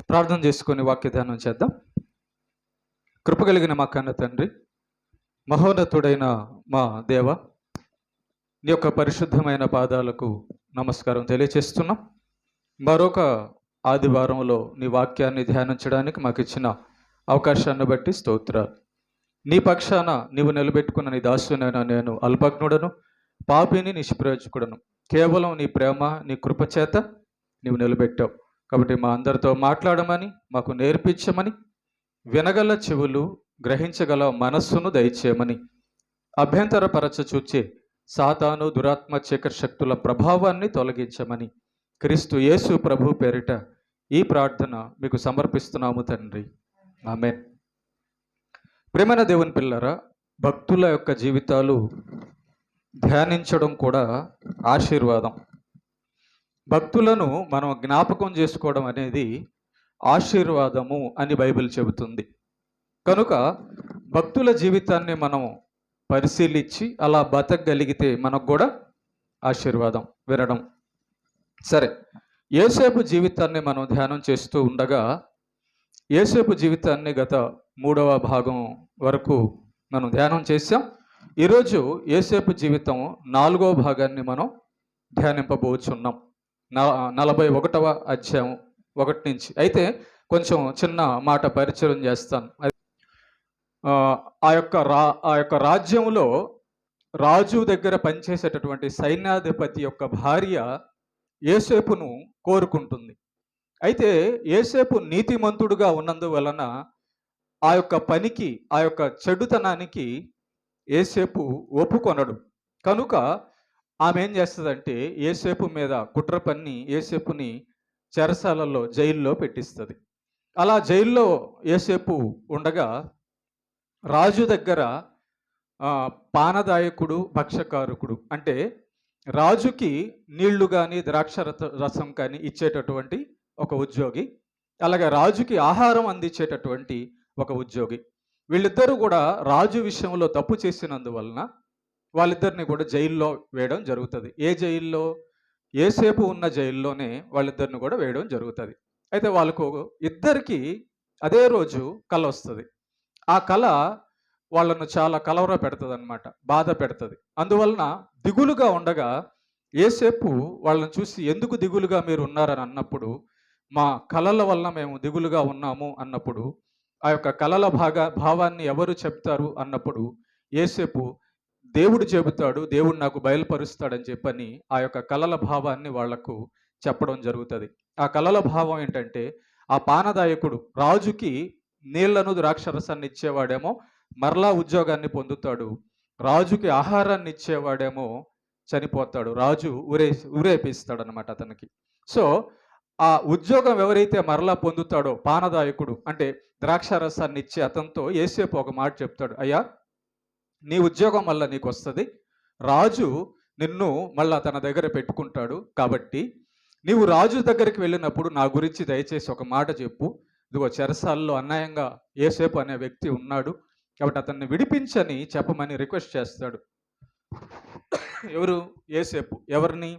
ప్రార్థన చేసుకొని వాక్య ధ్యానం చేద్దాం. కృప కలిగిన మా కన్న తండ్రి, మహోన్నతుడైన మా దేవ, నీ యొక్క పరిశుద్ధమైన పాదాలకు నమస్కారం తెలియచేస్తున్నాం. మరొక ఆదివారంలో నీ వాక్యాన్ని ధ్యానించడానికి మాకు ఇచ్చిన అవకాశాన్ని బట్టి స్తోత్రాలు. నీ పక్షాన నీవు నిలబెట్టుకున్న నీ దాసునైనా నేను అల్పజ్ఞుడను, పాపిని, నిష్ప్రయోజకుడను. కేవలం నీ ప్రేమ, నీ కృప చేత నీవు నిలబెట్టావు. కాబట్టి మా అందరితో మాట్లాడమని, మాకు నేర్పించమని, వినగల చెవులు, గ్రహించగల మనస్సును దయచేయమని, అభ్యంతరపరచ చూచే సాతాను, దురాత్మ, చీకటి శక్తుల ప్రభావాన్ని తొలగించమని క్రీస్తు యేసు ప్రభు పేరిట ఈ ప్రార్థన మీకు సమర్పిస్తున్నాము తండ్రి. ఆమేన్. ప్రేమైన దేవుని పిల్లరా, భక్తుల యొక్క జీవితాలు ధ్యానించడం కూడా ఆశీర్వాదం. భక్తులను మనం జ్ఞాపకం చేసుకోవడం అనేది ఆశీర్వాదము అని బైబిల్ చెబుతుంది. కనుక భక్తుల జీవితాన్ని మనం పరిశీలించి అలా బతకగలిగితే మనకు కూడా ఆశీర్వాదం వినడం. సరే, యోసేపు జీవితాన్ని మనం ధ్యానం చేస్తూ ఉండగా, యోసేపు జీవితాన్ని గత 3వ భాగం వరకు మనం ధ్యానం చేసాం. ఈరోజు యోసేపు జీవితం 4వ భాగాన్ని మనం ధ్యానింపబోచున్నాం. 41వ అధ్యాయం 1 నుంచి. అయితే కొంచెం చిన్న మాట పరిచయం చేస్తాను. ఆ యొక్క రాజ్యంలో రాజు దగ్గర పనిచేసేటటువంటి సైన్యాధిపతి యొక్క భార్య యోసేపును కోరుకుంటుంది. అయితే యోసేపు నీతిమంతుడుగా ఉన్నందువలన ఆ యొక్క పనికి, ఆ యొక్క చెడుతనానికి యోసేపు ఒప్పుకొనడు. కనుక ఆమె ఏం చేస్తుందంటే యోసేపు మీద కుట్ర పన్ని యోసేపుని చెరసాలలో, జైల్లో పెట్టిస్తుంది. అలా జైల్లో యోసేపు ఉండగా రాజు దగ్గర పానదాయకుడు, భక్షకారకుడు, అంటే రాజుకి నీళ్లు కానీ ద్రాక్ష రసం కానీ ఇచ్చేటటువంటి ఒక ఉద్యోగి, అలాగే రాజుకి ఆహారం అందించేటటువంటి ఒక ఉద్యోగి. వీళ్ళిద్దరూ కూడా రాజు విషయంలో తప్పు చేసినందువలన వాళ్ళిద్దరిని కూడా జైల్లో వేయడం జరుగుతుంది. ఏ జైల్లో? యోసేపు ఉన్న జైల్లోనే వాళ్ళిద్దరిని కూడా వేయడం జరుగుతుంది. అయితే వాళ్ళకు ఇద్దరికి అదే రోజు కల వస్తుంది. ఆ కళ వాళ్ళను చాలా కలవర పెడుతుంది అన్నమాట, బాధ పెడుతుంది. అందువలన దిగులుగా ఉండగా యోసేపు వాళ్ళని చూసి, ఎందుకు దిగులుగా మీరు ఉన్నారని అన్నప్పుడు, మా కళల వలన మేము దిగులుగా ఉన్నాము అన్నప్పుడు, ఆ యొక్క కళల భావాన్ని ఎవరు చెప్తారు అన్నప్పుడు యోసేపు దేవుడు చెబుతాడు, దేవుడు నాకు బయలుపరుస్తాడని చెప్పని ఆ యొక్క కళల భావాన్ని వాళ్లకు చెప్పడం జరుగుతుంది. ఆ కళల భావం ఏంటంటే, ఆ పానదాయకుడు రాజుకి నీళ్లను, ద్రాక్షరసాన్ని ఇచ్చేవాడేమో మరలా ఉద్యోగాన్ని పొందుతాడు, రాజుకి ఆహారాన్ని ఇచ్చేవాడేమో చనిపోతాడు, రాజు ఊరేపిస్తాడు అనమాట అతనికి. సో ఆ ఉద్యోగం ఎవరైతే మరలా పొందుతాడో పానదాయకుడు, అంటే ద్రాక్షారసాన్ని ఇచ్చే అతనితో యోసేపు ఒక మాట చెప్తాడు, అయ్యా నీ ఉద్యోగం వల్ల నీకు వస్తుంది, రాజు నిన్ను మళ్ళా తన దగ్గర పెట్టుకుంటాడు, కాబట్టి నీవు రాజు దగ్గరికి వెళ్ళినప్పుడు నా గురించి దయచేసి ఒక మాట చెప్పు. ఇదిగో చెరసాల్లో అన్యాయంగా యోసేపు అనే వ్యక్తి ఉన్నాడు, కాబట్టి అతన్ని విడిపించని చెప్పమని రిక్వెస్ట్ చేస్తాడు. ఎవరు? యోసేపు. ఎవరిని?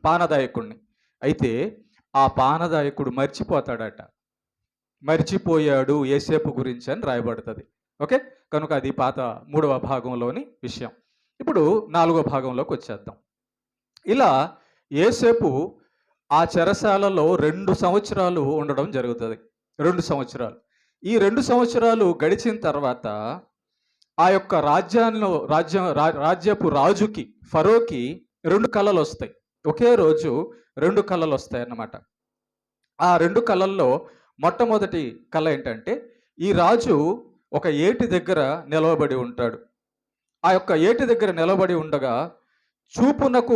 పానదాయకుడిని. అయితే ఆ పానదాయకుడు మర్చిపోతాడట. మర్చిపోయాడు యోసేపు గురించి అని రాయబడుతుంది. ఓకే, కనుక అది పాత 3వ భాగంలోని విషయం. ఇప్పుడు 4వ భాగంలోకి వచ్చేద్దాం. ఇలా యోసేపు ఆ చెరసాలలో 2 సంవత్సరాలు ఉండడం జరుగుతుంది. 2 సంవత్సరాలు. ఈ 2 సంవత్సరాలు గడిచిన తర్వాత ఆ యొక్క రాజ్యపు రాజుకి, ఫరోకి 2 కళలు వస్తాయి. ఒకే రోజు 2 కళలు వస్తాయి అన్నమాట. ఆ 2 కళల్లో మొట్టమొదటి కళ ఏంటంటే, ఈ రాజు ఒక ఏటి దగ్గర నిలవబడి ఉంటాడు. ఆ యొక్క ఏటి దగ్గర నిలబడి ఉండగా చూపునకు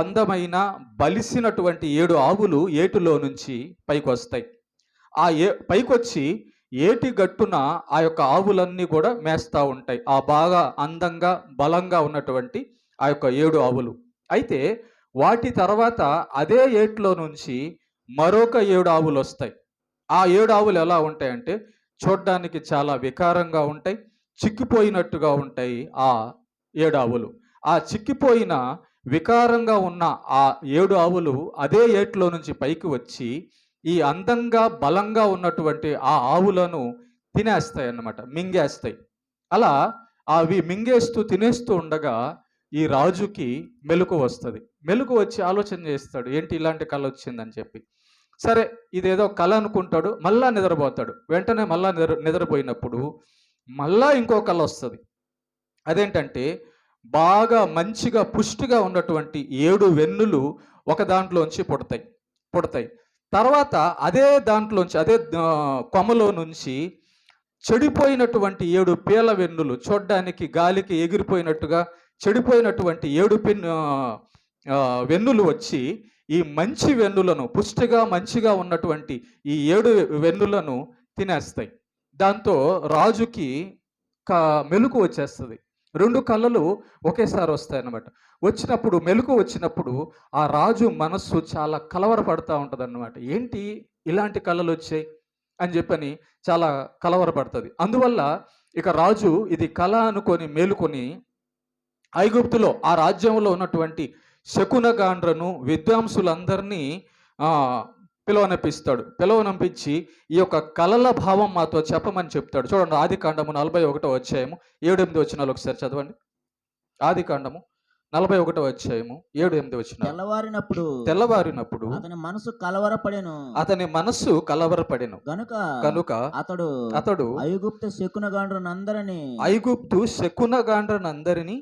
అందమైన బలిసినటువంటి 7 ఆవులు ఏటిలో నుంచి పైకి వస్తాయి. పైకొచ్చి ఏటి గట్టున ఆ యొక్క ఆవులన్నీ కూడా మేస్తూ ఉంటాయి. ఆ బాగా అందంగా, బలంగా ఉన్నటువంటి ఆ యొక్క 7 ఆవులు. అయితే వాటి తర్వాత అదే ఏటిలో నుంచి మరొక 7 ఆవులు వస్తాయి. ఆ 7 ఆవులు ఎలా ఉంటాయంటే, చూడ్డానికి చాలా వికారంగా ఉంటాయి, చిక్కిపోయినట్టుగా ఉంటాయి ఆ 7 ఆవులు. ఆ చిక్కిపోయిన వికారంగా ఉన్న ఆ 7 ఆవులు అదే ఏట్లో నుంచి పైకి వచ్చి ఈ అందంగా బలంగా ఉన్నటువంటి ఆ ఆవులను తినేస్తాయి అన్నమాట, మింగేస్తాయి. అలా అవి మింగేస్తూ తినేస్తూ ఉండగా ఈ రాజుకి మెలకువ వస్తుంది. మెలకువ వచ్చి ఆలోచన చేస్తాడు, ఏంటి ఇలాంటి కళ వచ్చిందని చెప్పి. సరే ఇదేదో కళ అనుకుంటాడు, మళ్ళా నిద్రపోతాడు. వెంటనే మళ్ళా నిద్రపోయినప్పుడు మళ్ళా ఇంకో కళ వస్తుంది. అదేంటంటే బాగా మంచిగా పుష్టిగా ఉన్నటువంటి 7 వెన్నులు ఒక దాంట్లోంచి పుడతాయి. తర్వాత అదే దాంట్లోంచి అదే కొమ్మలో నుంచి చెడిపోయినటువంటి 7 పీల వెన్నులు, చూడ్డానికి గాలికి ఎగిరిపోయినట్టుగా చెడిపోయినటువంటి 7 వెన్నులు వచ్చి ఈ మంచి వెన్నులను, పుష్టిగా మంచిగా ఉన్నటువంటి ఈ 7 వెన్నులను తినేస్తాయి. దాంతో రాజుకి మెలకు వచ్చేస్తుంది. 2 కళ్ళలు ఒకేసారి వస్తాయన్నమాట. వచ్చినప్పుడు మెలకు వచ్చినప్పుడు ఆ రాజు మనస్సు చాలా కలవరపడతా ఉంటుందన్నమాట. ఏంటి ఇలాంటి కళలు వచ్చాయి అని చెప్పని చాలా కలవరపడుతుంది. అందువల్ల ఇక రాజు ఇది కళ అనుకొని మేలుకొని ఐగుప్తులో ఆ రాజ్యంలో ఉన్నటువంటి శకునగాండ్రను, విద్వాంసులందరినీ పిలవనంపించి ఈ యొక్క కళల భావం మాతో చెప్పమని చెప్తాడు. చూడండి, ఆదికాండము 41వ అధ్యాయము 7-8 వచనాలు ఒకసారి చదవండి. ఆదికాండము 41వ అధ్యాయము 7-8 వచనాలు. తెల్లవారినప్పుడు అతని మనసు కలవరపడెను కనుక అతడు ఐగుప్తు శకునగాండ్రనందరినీ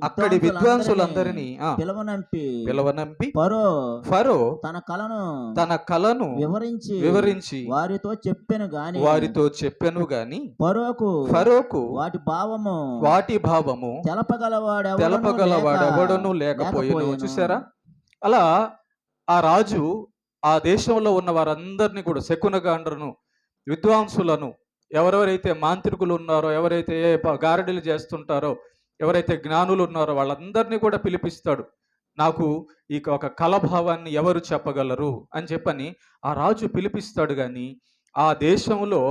అక్కడి విద్వాంసులందరినీ పిలవనంపి ఫరో తన కలను వివరించి వారితో చెప్పెను గాని ఫరోకు వాటి భావము తెలపగలవాడెవడను లేకపోయెను. చూసారా, అలా ఆ రాజు ఆ దేశంలో ఉన్న వారందరినీ కూడా, శకునగాండ్రను, విద్వాంసులను, ఎవరెవరైతే మాంత్రికులు ఉన్నారో, ఎవరైతే గారడీలు చేస్తుంటారో, ఎవరైతే జ్ఞానులు ఉన్నారో వాళ్ళందరినీ కూడా పిలిపిస్తాడు. నాకు ఈ ఒక కళభావాన్ని ఎవరు చెప్పగలరు అని చెప్పని ఆ రాజు పిలిపిస్తాడు. కానీ ఆ దేశంలో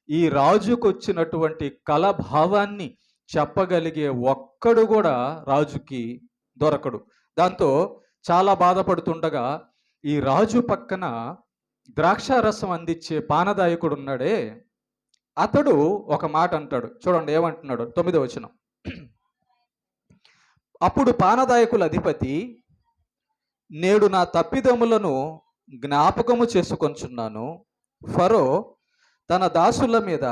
ఈ రాజుకు వచ్చినటువంటి కళభావాన్ని చెప్పగలిగే ఒక్కడు కూడా రాజుకి దొరకడు. దాంతో చాలా బాధపడుతుండగా ఈ రాజు పక్కన ద్రాక్షారసం అందించే పానదాయకుడు ఉన్నాడే, అతడు ఒక మాట అంటాడు. చూడండి ఏమంటున్నాడు, 9వ వచనం. అప్పుడు పానదాయకుల అధిపతి, నేడు నా తప్పిదములను జ్ఞాపకము చేసుకొంచున్నాను. ఫరో తన దాసుల మీద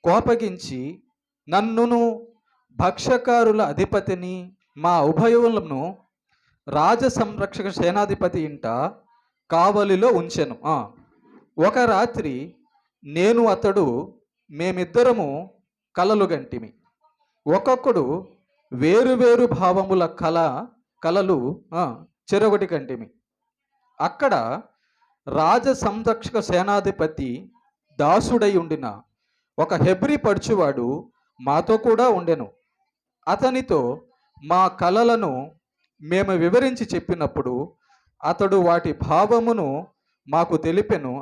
కోపగించి నన్నును భక్ష్యకారుల అధిపతిని మా ఉభయులను రాజ సంరక్షక సేనాధిపతి ఇంట కావలిలో ఉంచెను. ఒక రాత్రి నేను అతడు మేమిద్దరము కలలు గంటిమి. ఒక్కొక్కడు వేరువేరు భావముల కలలు చెరొకటి కంటిమి. అక్కడ రాజ సంరక్షక సేనాధిపతి దాసుడై ఉండిన ఒక హెబ్రీ పడుచువాడు మాతో కూడా ఉండెను. అతనితో మా కలలను మేము వివరించి చెప్పినప్పుడు అతడు వాటి భావమును మాకు తెలిపెను.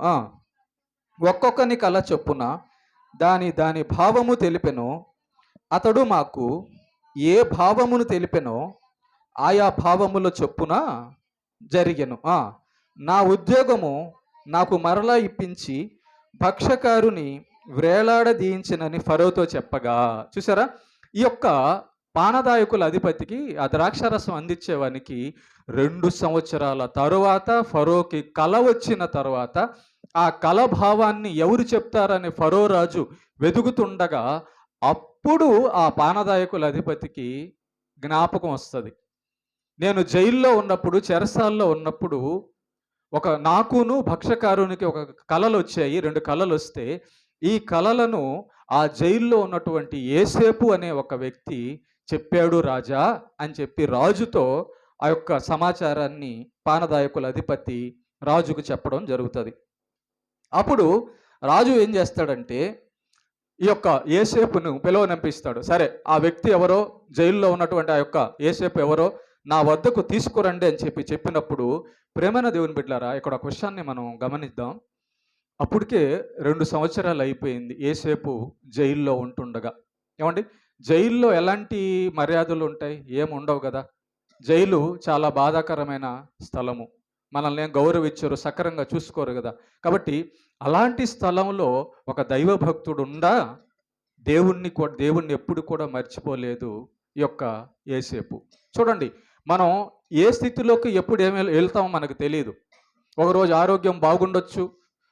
ఒక్కొక్కని కల చొప్పున దాని భావము తెలిపెను. అతడు మాకు ఏ భావమును తెలిపెనో ఆయా భావముల చొప్పున జరిగెను. నా ఉద్యోగము నాకు మరలా ఇప్పించి భక్ష్యకారుని వ్రేలాడదీయించినని ఫరోతో చెప్పగా. చూసారా, ఈ యొక్క పానదాయకుల అధిపతికి ఆ ద్రాక్షారసం అందించేవానికి 2 సంవత్సరాల తరువాత ఫరోకి కల వచ్చిన తర్వాత ఆ కల భావాన్ని ఎవరు చెప్తారని ఫరో రాజు వెతుకుతుండగా అప్పుడు ఆ పానదాయకుల అధిపతికి జ్ఞాపకం వస్తుంది. నేను జైల్లో ఉన్నప్పుడు, చెరసాల్లో ఉన్నప్పుడు నాకును భక్ష్యకారునికి ఒక కళలు వచ్చాయి, 2 కళలు వస్తే ఈ కళలను ఆ జైల్లో ఉన్నటువంటి యేసేపు అనే ఒక వ్యక్తి చెప్పాడు రాజా అని చెప్పి రాజుతో ఆ యొక్క సమాచారాన్ని పానదాయకుల అధిపతి రాజుకు చెప్పడం జరుగుతుంది. అప్పుడు రాజు ఏం చేస్తాడంటే ఈ యొక్క యేసేపును పిలవనంపిస్తాడు. సరే, ఆ వ్యక్తి ఎవరో, జైల్లో ఉన్నటువంటి ఆ యొక్క యేసేపు ఎవరో నా వద్దకు తీసుకురండి అని చెప్పినప్పుడు, ప్రేమైన దేవుని బిడ్డలారా, ఇక్కడ ఒక విషయాన్ని మనం గమనిద్దాం. అప్పటికే 2 సంవత్సరాలు అయిపోయింది యేసేపు జైల్లో ఉంటుండగా. ఏమండి, జైల్లో ఎలాంటి మర్యాదలు ఉంటాయి? ఏముండవు కదా. జైలు చాలా బాధాకరమైన స్థలము. మనల్ని ఏం గౌరవించరు, సక్రంగా చూసుకోరు కదా. కాబట్టి అలాంటి స్థలంలో ఒక దైవ భక్తుడు ఉండా దేవుణ్ణి ఎప్పుడు కూడా మర్చిపోలేదు ఈ యొక్క యోసేపు. చూడండి, మనం ఏ స్థితిలోకి ఎప్పుడు ఏమి వెళ్తామో మనకు తెలియదు. ఒకరోజు ఆరోగ్యం బాగుండొచ్చు,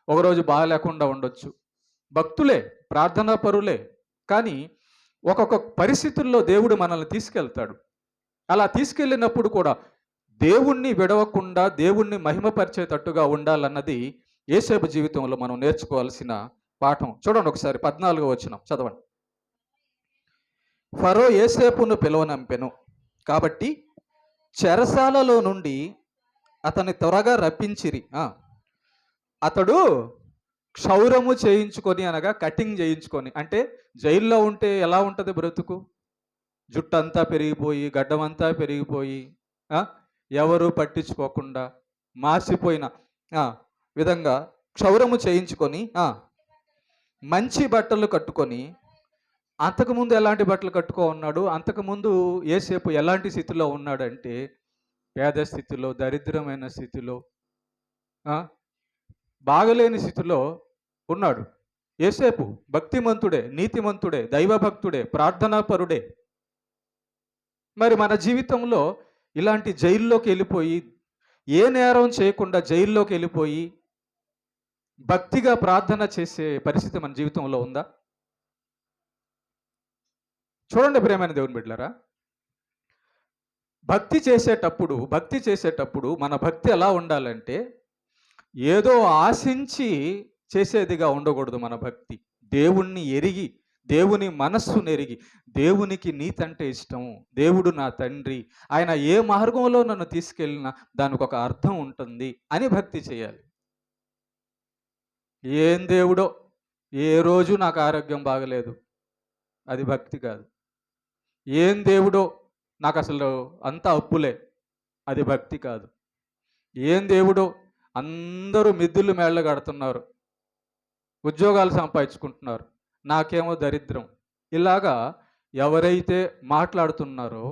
ఒకరోజు బాగాలేకుండా ఉండొచ్చు. భక్తులే, ప్రార్థనా పరులే, కానీ ఒక్కొక్క పరిస్థితుల్లో దేవుడు మనల్ని తీసుకెళ్తాడు. అలా తీసుకెళ్ళినప్పుడు కూడా దేవుణ్ణి విడవకుండా దేవుణ్ణి మహిమపరిచేటట్టుగా ఉండాలన్నది యోసేపు జీవితంలో మనం నేర్చుకోవాల్సిన పాఠం. చూడండి ఒకసారి 14వ వచనం చదవండి. ఫరో యోసేపును పిలువనంపెను, కాబట్టి చెరసాలలో నుండి అతన్ని త్వరగా రప్పించిరి. అతడు క్షౌరము చేయించుకొని, అనగా కటింగ్ చేయించుకొని, అంటే జైల్లో ఉంటే ఎలా ఉంటుంది బ్రతుకు? జుట్టంతా పెరిగిపోయి, గడ్డమంతా పెరిగిపోయి, ఎవరు పట్టించుకోకుండా మాసిపోయిన విధంగా క్షౌరము చేయించుకొని, మంచి బట్టలు కట్టుకొని, అంతకుముందు ఎలాంటి బట్టలు కట్టుకో ఉన్నాడు? అంతకుముందు యోసేపు ఎలాంటి స్థితిలో ఉన్నాడంటే పేద స్థితిలో, దరిద్రమైన స్థితిలో, బాగలేని స్థితిలో ఉన్నాడు. యోసేపు భక్తిమంతుడే, నీతిమంతుడే, దైవభక్తుడే, ప్రార్థనాపరుడే. మరి మన జీవితంలో ఇలాంటి జైల్లోకి వెళ్ళిపోయి, ఏ నేరం చేయకుండా జైల్లోకి వెళ్ళిపోయి భక్తిగా ప్రార్థన చేసే పరిస్థితి మన జీవితంలో ఉందా? చూడండి ప్రియమైన దేవుని బిడ్డలారా, భక్తి చేసేటప్పుడు మన భక్తి ఎలా ఉండాలంటే ఏదో ఆశించి చేసేదిగా ఉండకూడదు. మన భక్తి దేవుణ్ణి ఎరిగి, దేవుని మనస్సును ఎరిగి, దేవునికి నీతంటే ఇష్టము, దేవుడు నా తండ్రి, ఆయన ఏ మార్గంలో నన్ను తీసుకెళ్ళినా దానికి ఒక అర్థం ఉంటుంది అని భక్తి చేయాలి. ఏం దేవుడో, ఏ రోజు నాకు ఆరోగ్యం బాగలేదు, అది భక్తి కాదు. ఏం దేవుడో, నాకు అసలు అంతా అప్పులే, అది భక్తి కాదు. ఏం దేవుడో, అందరూ మిద్దులు మేళ్ళ కడుతున్నారు, ఉద్యోగాలు సంపాదించుకుంటున్నారు, నాకేమో దరిద్రం. ఇలాగా ఎవరైతే మాట్లాడుతున్నారో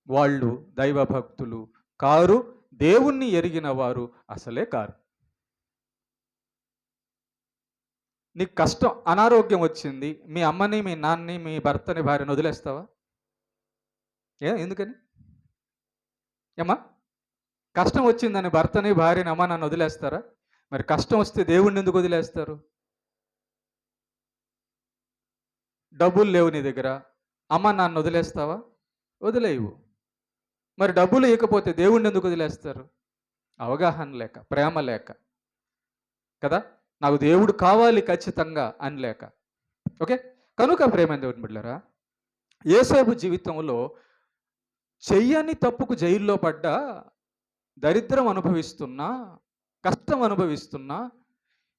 వాళ్ళు దైవభక్తులు కారు, దేవుణ్ణి ఎరిగిన వారు అసలే కారు. నీకు కష్టం, అనారోగ్యం వచ్చింది, మీ అమ్మని, మీ నాన్నని, మీ భర్తని, భార్యను వదిలేస్తావా? ఎందుకని? ఏమ్మా, కష్టం వచ్చిందని భర్తని, భార్యని, అమ్మ నాన్న వదిలేస్తారా? మరి కష్టం వస్తే దేవుణ్ణి ఎందుకు వదిలేస్తారు? డబ్బులు లేవు నీ దగ్గర, అమ్మ నాన్న వదిలేస్తావా? వదిలేవు. మరి డబ్బులు ఇవ్వకపోతే దేవుణ్ణి ఎందుకు వదిలేస్తారు? అవగాహన లేక, ప్రేమ లేక కదా. నాకు దేవుడు కావాలి ఖచ్చితంగా అని లేక. ఓకే, కనుక ప్రేమ దేవుని బిడ్డలారా, యోసేపు జీవితంలో చెయ్యని తప్పుకు జైల్లో పడ్డా, దరిద్రం అనుభవిస్తున్నా, కష్టం అనుభవిస్తున్నా,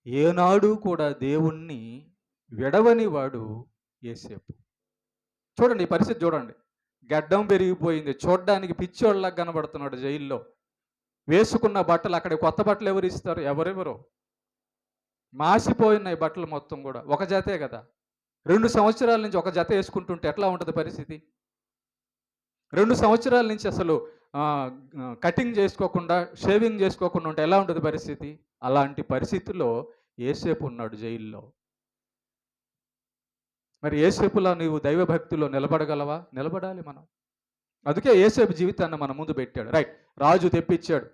ఏనాడు కూడా దేవుణ్ణి విడవని వాడు యోసేపు. చూడండి ఈ పరిస్థితి చూడండి, గడ్డం పెరిగిపోయింది, చూడడానికి పిచ్చోళ్ళగా కనబడుతున్నాడు జైల్లో. వేసుకున్న బట్టలు, అక్కడ కొత్త బట్టలు ఎవరు ఇస్తారు? ఎవరెవరో మాసిపోయినాయి బట్టలు మొత్తం కూడా. ఒక జతే కదా, 2 సంవత్సరాల నుంచి ఒక జత వేసుకుంటుంటే ఎట్లా ఉంటుంది పరిస్థితి? 2 సంవత్సరాల నుంచి అసలు కటింగ్ చేసుకోకుండా, షేవింగ్ చేసుకోకుండా ఉంటే ఎలా ఉంటుంది పరిస్థితి? అలాంటి పరిస్థితిలో యోసేపు ఉన్నాడు జైల్లో. మరి యోసేపులా నీవు దైవభక్తిలో నిలబడగలవా? నిలబడాలి మనం. అందుకే యోసేపు జీవితాన్ని మన ముందు పెట్టాడు. రైట్, రాజు తెప్పించాడు,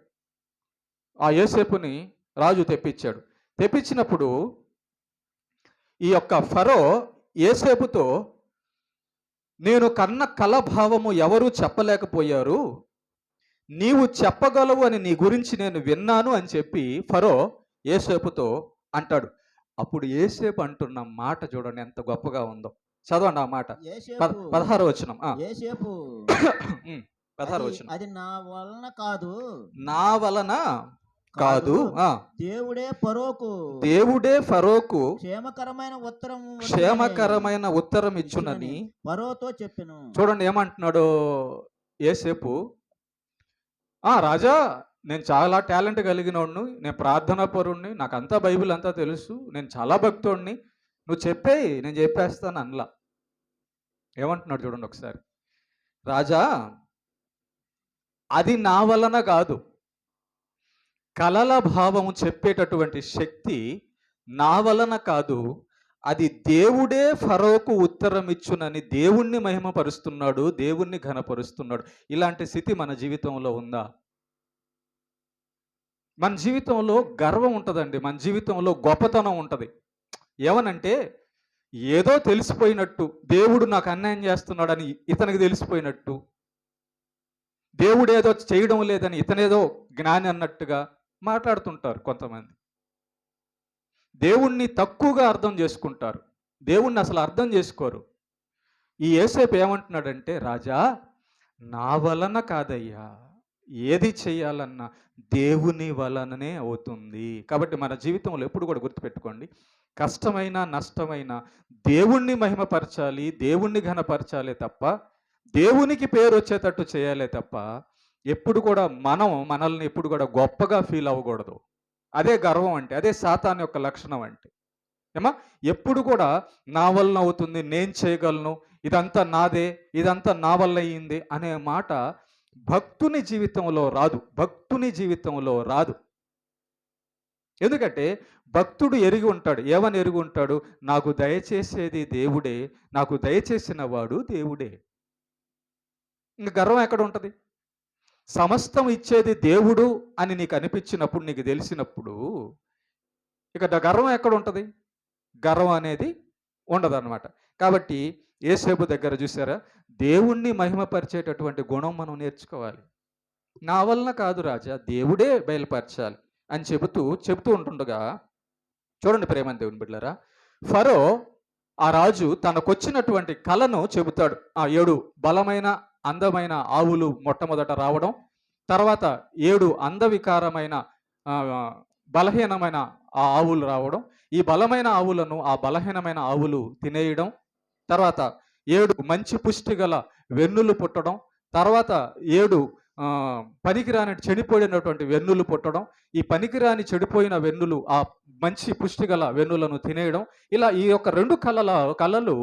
ఆ యోసేపుని రాజు తెప్పించాడు. తెప్పించినప్పుడు ఈ యొక్క ఫరో యోసేపుతో, నేను కన్న కలభావము ఎవరూ చెప్పలేకపోయారు, నీవు చెప్పగలవు అని నీ గురించి నేను విన్నాను అని చెప్పి ఫరో యోసేపుతో అంటాడు. అప్పుడు యోసేపు అంటున్న మాట చూడండి ఎంత గొప్పగా ఉందో. చదవండి ఆ మాట, 16వ వచనం. 16వ వచనం. అది నా వలన కాదు, నా వలన కాదు, దేవుడే ఫరోకు క్షేమకరమైన ఉత్తరం ఇచ్చునని ఫరోతో చెప్పెను. చూడండి ఏమంటున్నాడు యోసేపు, రాజా, నేను చాలా టాలెంట్ కలిగినోడిని, నేను ప్రార్థనా పరుణ్ణి, నాకు అంతా బైబిల్ అంతా తెలుసు, నేను చాలా భక్తుడిని, నువ్వు చెప్పేయి, నేను చెప్పేస్తాను అనలా. ఏమంటున్నాడు చూడండి ఒకసారి, రాజా, అది నా వలన కాదు, కలల భావం చెప్పేటటువంటి శక్తి నా వలన కాదు, అది దేవుడే ఫరోకు ఉత్తరం ఇచ్చునని దేవుణ్ణి మహిమపరుస్తున్నాడు, దేవుణ్ణి ఘనపరుస్తున్నాడు. ఇలాంటి స్థితి మన జీవితంలో ఉందా? మన జీవితంలో గర్వం ఉంటుందండి, మన జీవితంలో గొప్పతనం ఉంటుంది. ఏమనంటే ఏదో తెలిసిపోయినట్టు, దేవుడు నాకు అన్యాయం చేస్తున్నాడని ఇతనికి తెలిసిపోయినట్టు, దేవుడు ఏదో చేయడం లేదని ఇతనేదో జ్ఞాని అన్నట్టుగా మాట్లాడుతుంటారు కొంతమంది. దేవుణ్ణి తక్కువగా అర్థం చేసుకుంటారు, దేవుణ్ణి అసలు అర్థం చేసుకోరు. ఈ యేసేపు ఏమంటున్నాడంటే, రాజా నా వలన కాదయ్యా, ఏది చేయాలన్నా దేవుని వలననే అవుతుంది. కాబట్టి మన జీవితంలో ఎప్పుడు కూడా గుర్తుపెట్టుకోండి, కష్టమైన నష్టమైన దేవుణ్ణి మహిమపరచాలి, దేవుణ్ణి ఘనపరచాలి తప్ప, దేవునికి పేరు వచ్చేటట్టు చేయాలి తప్ప, ఎప్పుడు కూడా మనల్ని ఎప్పుడు కూడా గొప్పగా ఫీల్ అవ్వకూడదు. అదే గర్వం అంటే, అదే సాతాను యొక్క లక్షణం అంటే. ఏమా, ఎప్పుడు కూడా నా వలన అవుతుంది, నేను చేయగలను, ఇదంతా నాదే, ఇదంతా నా వల్ల అయ్యింది అనే మాట భక్తుని జీవితంలో రాదు, భక్తుని జీవితంలో రాదు. ఎందుకంటే భక్తుడు ఎరిగి ఉంటాడు, ఏమని ఎరిగి ఉంటాడు? నాకు దయచేసేది దేవుడే, నాకు దయచేసిన వాడు దేవుడే. ఇంక గర్వం ఎక్కడ ఉంటుంది? సమస్తం ఇచ్చేది దేవుడు అని నీకు అనిపించినప్పుడు, నీకు తెలిసినప్పుడు ఇక గర్వం ఎక్కడ ఉంటుంది? గర్వం అనేది ఉండదన్నమాట. కాబట్టి యేసేపు దగ్గర చూసారా, దేవుణ్ణి మహిమపరిచేటటువంటి గుణం మనం నేర్చుకోవాలి. నా వలన కాదు రాజా, దేవుడే బయలుపరచాలి అని చెబుతూ ఉంటుండగా చూడండి ప్రేమని దేవుని బిడ్డలారా, ఫరో ఆ రాజు తనకొచ్చినటువంటి కలను చెబుతాడు. 7 బలమైన అందమైన ఆవులు మొట్టమొదట రావడం, తర్వాత 7 అందవికారమైన బలహీనమైన ఆ ఆవులు రావడం, ఈ బలమైన ఆవులను ఆ బలహీనమైన ఆవులు తినేయడం, తర్వాత 7 మంచి పుష్టి గల వెన్నులు పుట్టడం, తర్వాత 7 పనికిరాని చెడిపోయినటువంటి వెన్నులు పుట్టడం, ఈ పనికిరాని చెడిపోయిన వెన్నులు ఆ మంచి పుష్టి గల వెన్నులను తినేయడం. ఇలా ఈ యొక్క 2 కళలు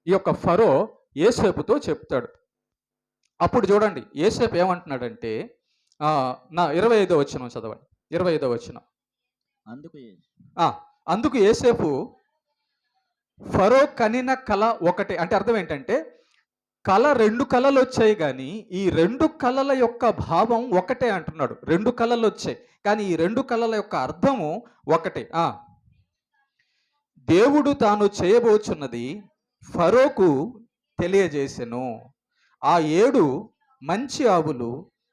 ఈ యొక్క ఫరో యేసేపుతో చెప్తాడు. అప్పుడు చూడండి యేసేపు ఏమంటున్నాడంటే, నా 25వ వచనం చదవండి. 25వ వచనం. అందుకు యేసేపు, ఫరో కనిన కళ ఒకటే. అంటే అర్థం ఏంటంటే, కళ 2 కళలు వచ్చాయి కానీ ఈ 2 కళల యొక్క భావం ఒకటే అంటున్నాడు. 2 కళలు వచ్చాయి కానీ ఈ 2 కళల యొక్క అర్థము ఒకటే. దేవుడు తాను చేయబోచున్నది ఫరోకు తెలియజేసెను. ఆ 7 మంచి ఆవులు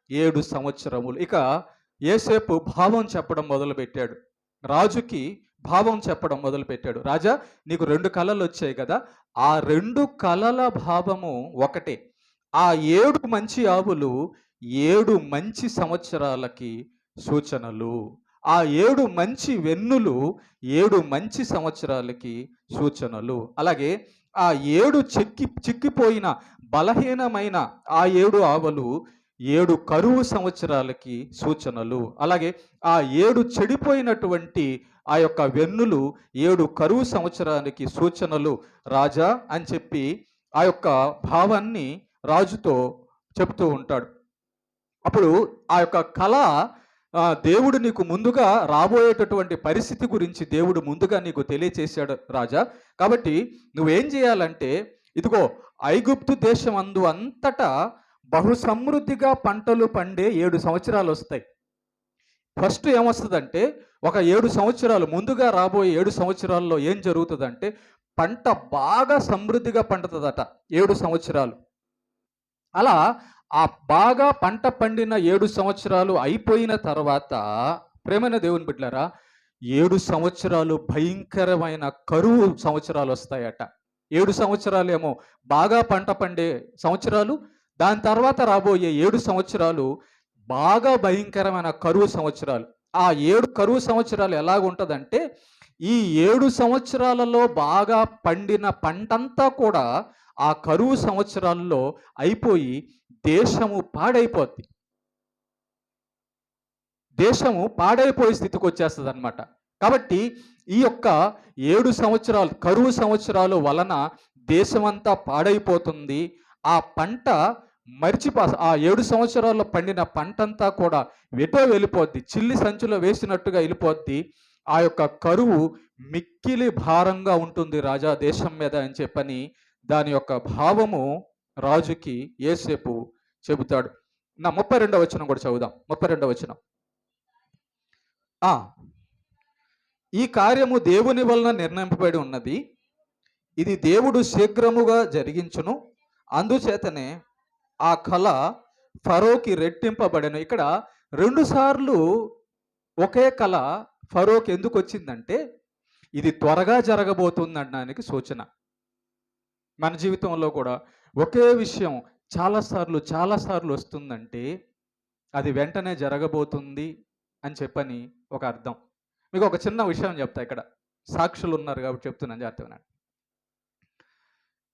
7 సంవత్సరములు. ఇక యేసేపు భావం చెప్పడం మొదలుపెట్టాడు, రాజుకి భావం చెప్పడం మొదలుపెట్టాడు. రాజా, నీకు 2 కళలు వచ్చాయి కదా, ఆ 2 కళల భావము ఒకటే. ఆ 7 మంచి ఆవులు 7 మంచి సంవత్సరాలకి సూచనలు. ఆ 7 మంచి వెన్నులు 7 మంచి సంవత్సరాలకి సూచనలు. అలాగే ఆ 7 చిక్కిపోయిన బలహీనమైన ఆ 7 ఆవులు 7 కరువు సంవత్సరాలకి సూచనలు. అలాగే ఆ 7 చెడిపోయినటువంటి ఆ యొక్క వెన్నులు 7 కరువు సంవత్సరానికి సూచనలు రాజా అని చెప్పి ఆ యొక్క భావాన్ని రాజుతో చెప్తూ ఉంటాడు. అప్పుడు ఆ యొక్క కళ దేవుడు నీకు ముందుగా రాబోయేటటువంటి పరిస్థితి గురించి దేవుడు ముందుగా నీకు తెలియచేశాడు రాజా. కాబట్టి నువ్వేం చేయాలంటే, ఇదిగో ఐగుప్తు దేశం అంతటా బహు సమృద్ధిగా పంటలు పండే 7 సంవత్సరాలు వస్తాయి. ఫస్ట్ ఏమొస్తుందంటే, ఒక 7 సంవత్సరాలు ముందుగా రాబోయే 7 సంవత్సరాల్లో ఏం జరుగుతుందంటే, పంట బాగా సమృద్ధిగా పండుతుందట 7 సంవత్సరాలు. అలా ఆ బాగా పంట పండిన 7 సంవత్సరాలు అయిపోయిన తర్వాత, ప్రేమైన దేవుని బిడ్డలారా, 7 సంవత్సరాలు భయంకరమైన కరువు సంవత్సరాలు వస్తాయట. 7 సంవత్సరాలు ఏమో బాగా పంట పండే సంవత్సరాలు, దాని తర్వాత రాబోయే 7 సంవత్సరాలు బాగా భయంకరమైన కరువు సంవత్సరాలు. ఆ 7 కరువు సంవత్సరాలు ఎలాగుంటుందంటే, ఈ 7 సంవత్సరాలలో బాగా పండిన పంటంతా కూడా ఆ కరువు సంవత్సరాల్లో అయిపోయి దేశము పాడైపోద్ది. దేశము పాడైపోయే స్థితికి వచ్చేస్తుంది అనమాట. కాబట్టి ఈ యొక్క 7 సంవత్సరాలు కరువు సంవత్సరాలు వలన దేశమంతా పాడైపోతుంది. ఆ పంట ఆ 7 సంవత్సరాల్లో పండిన పంటంతా కూడా ఎటో వెళ్ళిపోద్ది. చిల్లి సంచిలో వేసినట్టుగా వెళ్ళిపోద్ది. ఆ యొక్క కరువు మిక్కిలి భారంగా ఉంటుంది రాజా దేశం మీద అని చెప్పని దాని యొక్క భావము రాజుకి యోసేపు చెబుతాడు. 32వ వచనం కూడా చదువుదాం. 32వ వచనం. ఆ ఈ కార్యము దేవుని వలన నిర్ణయింపబడి ఉన్నది. ఇది దేవుడు శీఘ్రముగా జరిగించును. అందుచేతనే ఆ కళ ఫరోకి రెట్టింపబడెను. ఇక్కడ 2 సార్లు ఒకే కళ ఫరోకి ఎందుకు వచ్చిందంటే ఇది త్వరగా జరగబోతుంది అనడానికి సూచన. మన జీవితంలో కూడా ఒకే విషయం చాలా సార్లు వస్తుందంటే అది వెంటనే జరగబోతుంది అని చెప్పని ఒక అర్థం. మీకు ఒక చిన్న విషయం చెప్తా. ఇక్కడ సాక్షులు ఉన్నారు కాబట్టి చెప్తున్నాను, జాగ్రత్తగా వినండి.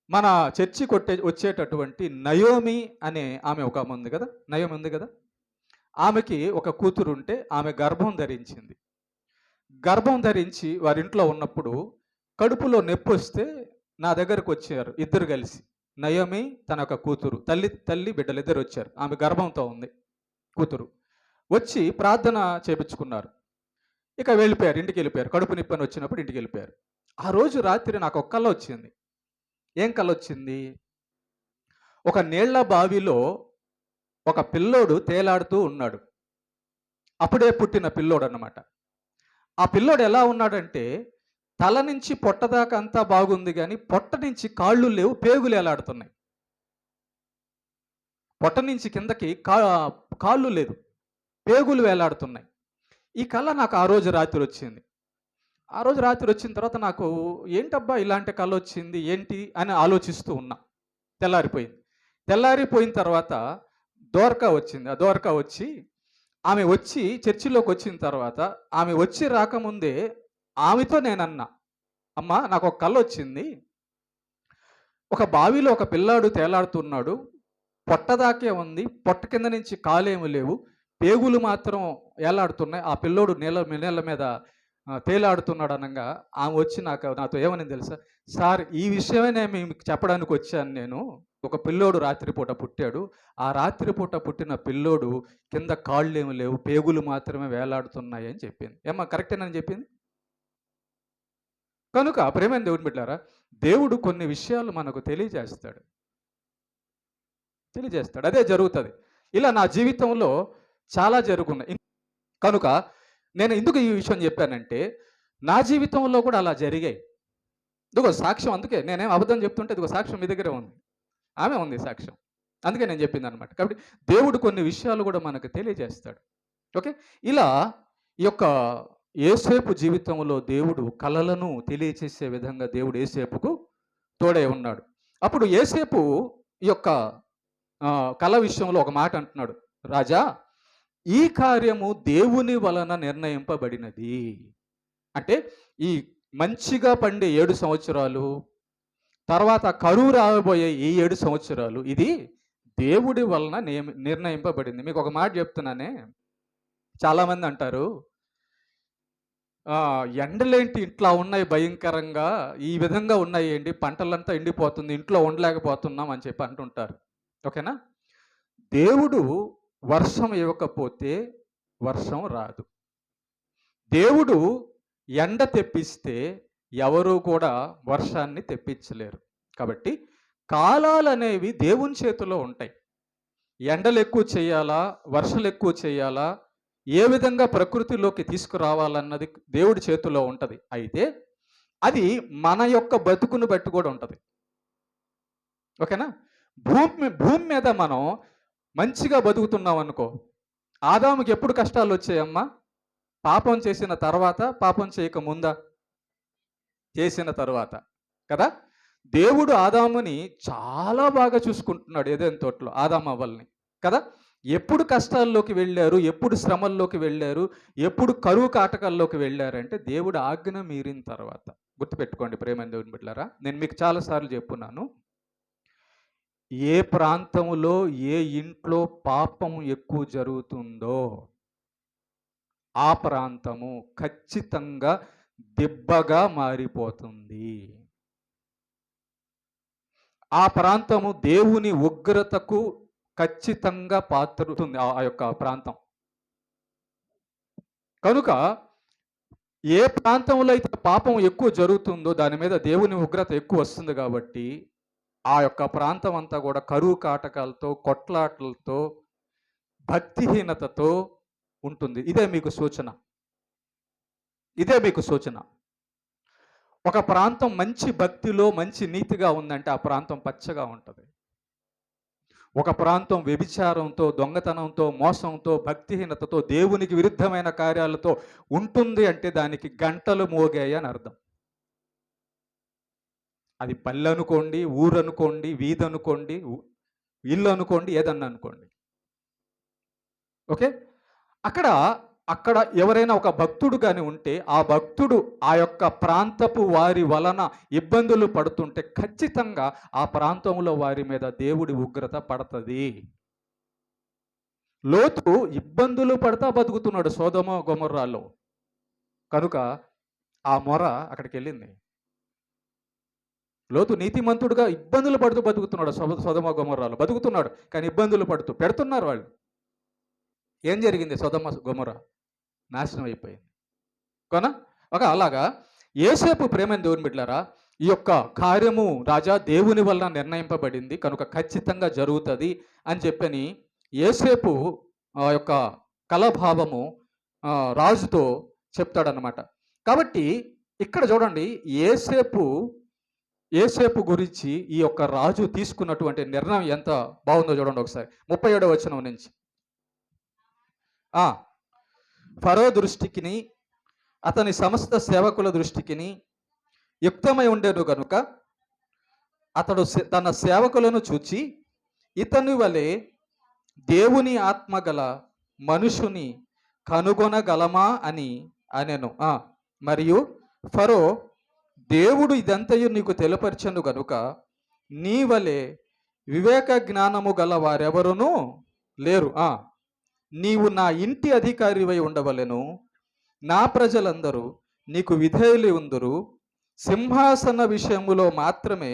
మన చర్చి వచ్చేటటువంటి నయోమి అనే ఆమె ఒక ఆమె ఉంది కదా, నయోమి ఉంది కదా, ఆమెకి ఒక కూతురు ఉంటే ఆమె గర్భం ధరించింది. గర్భం ధరించి వారింట్లో ఉన్నప్పుడు కడుపులో నొప్పి వస్తే నా దగ్గరకు వచ్చారు ఇద్దరు కలిసి. నయోమి తన యొక్క కూతురు, తల్లి బిడ్డలు ఇద్దరు వచ్చారు. ఆమె గర్భంతో ఉంది కూతురు. వచ్చి ప్రార్థన చేపించుకున్నారు. ఇక వెళ్ళిపోయారు, ఇంటికి వెళ్ళిపోయారు. కడుపు నొప్పి అని వచ్చినప్పుడు ఇంటికి వెళ్ళిపోయారు. ఆ రోజు రాత్రి నాకు ఒక కల వచ్చింది. ఏం కల వచ్చింది? ఒక నీళ్ల బావిలో ఒక పిల్లోడు తేలాడుతూ ఉన్నాడు. అప్పుడే పుట్టిన పిల్లోడు అన్నమాట. ఆ పిల్లోడు ఎలా ఉన్నాడంటే తల నుంచి పొట్ట దాకా అంతా బాగుంది, కానీ పొట్ట నుంచి కాళ్ళు లేవు, పేగులు ఎలాడుతున్నాయి. పొట్ట నుంచి కిందకి కాళ్ళు లేదు, పేగులు వేలాడుతున్నాయి. ఈ కళ నాకు ఆ రోజు రాత్రి వచ్చింది. ఆ రోజు రాత్రి వచ్చిన తర్వాత నాకు ఏంటబ్బా ఇలాంటి కళ వచ్చింది ఏంటి అని ఆలోచిస్తూ ఉన్నా. తెల్లారిపోయిన తర్వాత దోర్కా వచ్చింది. ఆ దోర్కా వచ్చి ఆమె వచ్చి చర్చిలోకి వచ్చిన తర్వాత ఆమె వచ్చి రాకముందే ఆమెతో నేనన్నా, అమ్మా నాకు ఒక కళ వచ్చింది. ఒక బావిలో ఒక పిల్లాడు తేలాడుతున్నాడు, పొట్టదాకే ఉంది, పొట్ట కింద నుంచి కాలేమి లేవు, పేగులు మాత్రం ఏలాడుతున్నాయి. ఆ పిల్లోడు నీళ్ళ మీద తేలాడుతున్నాడు అనగా ఆమె వచ్చి నాతో ఏమని తెలుసా? సార్, ఈ విషయమే నేను మీకు చెప్పడానికి వచ్చాను. నేను ఒక పిల్లోడు రాత్రిపూట పుట్టాడు. ఆ రాత్రిపూట పుట్టిన పిల్లోడు కింద కాళ్ళు ఏమి లేవు, పేగులు మాత్రమే వేలాడుతున్నాయి అని చెప్పింది. ఏమ్మా కరెక్టేనని చెప్పింది. కనుక ప్రేమైన దేవుని బిడ్డలారా, దేవుడు కొన్ని విషయాలు మనకు తెలియజేస్తాడు. అదే జరుగుతుంది. ఇలా నా జీవితంలో చాలా జరుగున్నాయి. కనుక నేను ఎందుకు ఈ విషయం చెప్పానంటే నా జీవితంలో కూడా అలా జరిగాయి. ఇదిగో సాక్ష్యం. అందుకే నేనేం అబద్ధం చెప్తుంటే ఇదిగో సాక్ష్యం మీ దగ్గరే ఉంది. ఆమె ఉంది సాక్ష్యం. అందుకే నేను చెప్పింది అనమాట. కాబట్టి దేవుడు కొన్ని విషయాలు కూడా మనకు తెలియజేస్తాడు. ఓకే, ఇలా ఈ యొక్క యోసేపు జీవితంలో దేవుడు కలలను తెలియచేసే విధంగా దేవుడు యోసేపుకు తోడై ఉన్నాడు. అప్పుడు యోసేపు ఈ యొక్క కళ విషయంలో ఒక మాట అంటున్నాడు, రాజా ఈ కార్యము దేవుని వలన నిర్ణయింపబడినది. అంటే ఈ మంచిగా పండే 7 సంవత్సరాలు, తర్వాత కరువు రాబోయే ఈ 7 సంవత్సరాలు, ఇది దేవుడి వలన నిర్ణయింపబడింది. మీకు ఒక మాట చెప్తున్నానే, చాలామంది అంటారు ఎండలేంటి ఇట్లా ఉన్నాయి భయంకరంగా, ఈ విధంగా ఉన్నాయి ఏంటి, పంటలంతా ఎండిపోతుంది, ఇంట్లో ఉండలేకపోతున్నాం అని చెప్పి అంటుంటారు. ఓకేనా? దేవుడు వర్షం ఇవ్వకపోతే వర్షం రాదు. దేవుడు ఎండ తెప్పిస్తే ఎవరు కూడా వర్షాన్ని తెప్పించలేరు. కాబట్టి కాలాలు అనేవి దేవుని చేతిలో ఉంటాయి. ఎండలు ఎక్కువ చేయాలా, వర్షాలు ఎక్కువ చేయాలా, ఏ విధంగా ప్రకృతిలోకి తీసుకురావాలన్నది దేవుడి చేతిలో ఉంటుంది. అయితే అది మన యొక్క బతుకును బట్టి కూడా ఉంటుంది. ఓకేనా? భూమి మీద మనం మంచిగా బతుకుతున్నాం అనుకో. ఆదాముకి ఎప్పుడు కష్టాలు వచ్చాయమ్మా? పాపం చేసిన తర్వాత, పాపం చేయక ముందా? చేసిన తర్వాత కదా. దేవుడు ఆదాముని చాలా బాగా చూసుకుంటున్నాడు ఏదైనా తోటలో, ఆదాము అవ్వల్ని కదా. ఎప్పుడు కష్టాల్లోకి వెళ్ళారు, ఎప్పుడు శ్రమల్లోకి వెళ్ళారు, ఎప్పుడు కరువు కాటకాల్లోకి వెళ్ళారంటే దేవుడు ఆజ్ఞ మీరిన తర్వాత. గుర్తుపెట్టుకోండి ప్రేమైన దేవుని బిడ్డలారా, నేను మీకు చాలాసార్లు చెప్పున్నాను, ఏ ప్రాంతంలో ఏ ఇంట్లో పాపం ఎక్కువ జరుగుతుందో ఆ ప్రాంతము ఖచ్చితంగా దిబ్బగా మారిపోతుంది. ఆ ప్రాంతము దేవుని ఉగ్రతకు ఖచ్చితంగా పాత్రుతుంది ఆ యొక్క ప్రాంతం. కనుక ఏ ప్రాంతంలో అయితే పాపం ఎక్కువ జరుగుతుందో దాని మీద దేవుని ఉగ్రత ఎక్కువ వస్తుంది కాబట్టి ఆ యొక్క ప్రాంతం అంతా కూడా కరువు కాటకాలతో, కొట్లాటలతో, భక్తిహీనతతో ఉంటుంది. ఇదే మీకు సూచన. ఇదే మీకు సూచన. ఒక ప్రాంతం మంచి భక్తిలో, మంచి నీతిగా ఉందంటే ఆ ప్రాంతం పచ్చగా ఉంటుంది. ఒక ప్రాంతం వ్యభిచారంతో, దొంగతనంతో, మోసంతో, భక్తిహీనతతో, దేవునికి విరుద్ధమైన కార్యాలతో ఉంటుంది అంటే దానికి గంటలు మోగాయి అని అర్థం. అది పల్లె అనుకోండి, ఊరు అనుకోండి, వీధి అనుకోండి, ఇల్లు అనుకోండి, ఏదన్నా అనుకోండి. ఓకే, అక్కడ ఎవరైనా ఒక భక్తుడు కానీ ఉంటే ఆ భక్తుడు ఆ యొక్క ప్రాంతపు వారి వలన ఇబ్బందులు పడుతుంటే ఖచ్చితంగా ఆ ప్రాంతంలో వారి మీద దేవుడి ఉగ్రత పడుతుంది. లోతు ఇబ్బందులు పడతా బతుకుతున్నాడు సొదొమ గొమొర్రాలో. కనుక ఆ మొర అక్కడికి వెళ్ళింది. లోతు నీతిమంతుడుగా ఇబ్బందులు పడుతూ బతుకుతున్నాడు సొదొమ గొమొర్రాలో బతుకుతున్నాడు. కానీ ఇబ్బందులు పడుతూ పెడుతున్నారు వాళ్ళు. ఏం జరిగింది? సొదొమ గొమొర్రా నాశనం అయిపోయింది. అలాగా యోసేపు ప్రేమని దేవుని బిడ్డలారా, ఈ యొక్క కార్యము రాజా దేవుని వలన నిర్ణయింపబడింది కనుక ఖచ్చితంగా జరుగుతుంది అని చెప్పని యోసేపు ఆ యొక్క కలభావము రాజుతో చెప్తాడనమాట. కాబట్టి ఇక్కడ చూడండి, యోసేపు గురించి ఈ యొక్క రాజు తీసుకున్నటువంటి నిర్ణయం ఎంత బాగుందో చూడండి ఒకసారి. 37వ వచనం నుంచి. ఫరో దృష్టికిని అతని సమస్త సేవకుల దృష్టికిని యుక్తమై ఉండేను కనుక అతడు తన సేవకులను చూచి ఇతని వలె దేవుని ఆత్మగల మనుషుని కనుగొనగలమా అని అనెను. మరియు ఫరో, దేవుడు ఇదంతయు నీకు తెలియపరచను గనుక నీ వలె వివేక జ్ఞానము గల వారెవరునూ లేరు. నీవు నా ఇంటి అధికారివై ఉండవలెను, నా ప్రజలందరూ నీకు విధేయులు ఉందురు, సింహాసన విషయములో మాత్రమే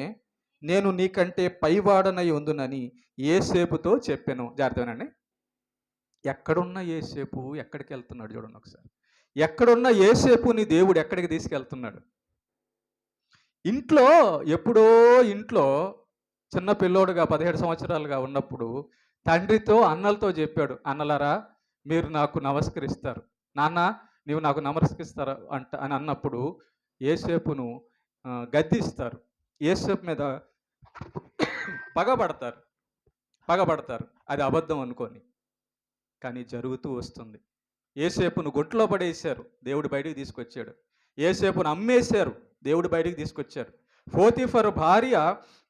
నేను నీకంటే పైవాడనై ఉందునని యోసేపుతో చెప్పాను. జాగ్రత్తగానండి. ఎక్కడున్న యోసేపు ఎక్కడికి వెళ్తున్నాడు చూడండి ఒకసారి. ఎక్కడున్న యోసేపుని దేవుడు ఎక్కడికి తీసుకెళ్తున్నాడు? ఎప్పుడో ఇంట్లో చిన్న పిల్లోడుగా 17 సంవత్సరాలుగా ఉన్నప్పుడు తండ్రితో అన్నలతో చెప్పాడు, అన్నలారా మీరు నాకు నమస్కరిస్తారు, నాన్న నీవు నాకు నమస్కరిస్తారా అని అన్నప్పుడు యోసేపును గద్దిస్తారు, యోసేపు మీద పగబడతారు. అది అబద్ధం అనుకోని. కానీ జరుగుతూ వస్తుంది. యోసేపును గుంట్లో పడేశారు, దేవుడు బయటికి తీసుకొచ్చాడు. యోసేపును అమ్మేశారు, దేవుడు బయటికి తీసుకొచ్చారు. పోతీఫరు భార్య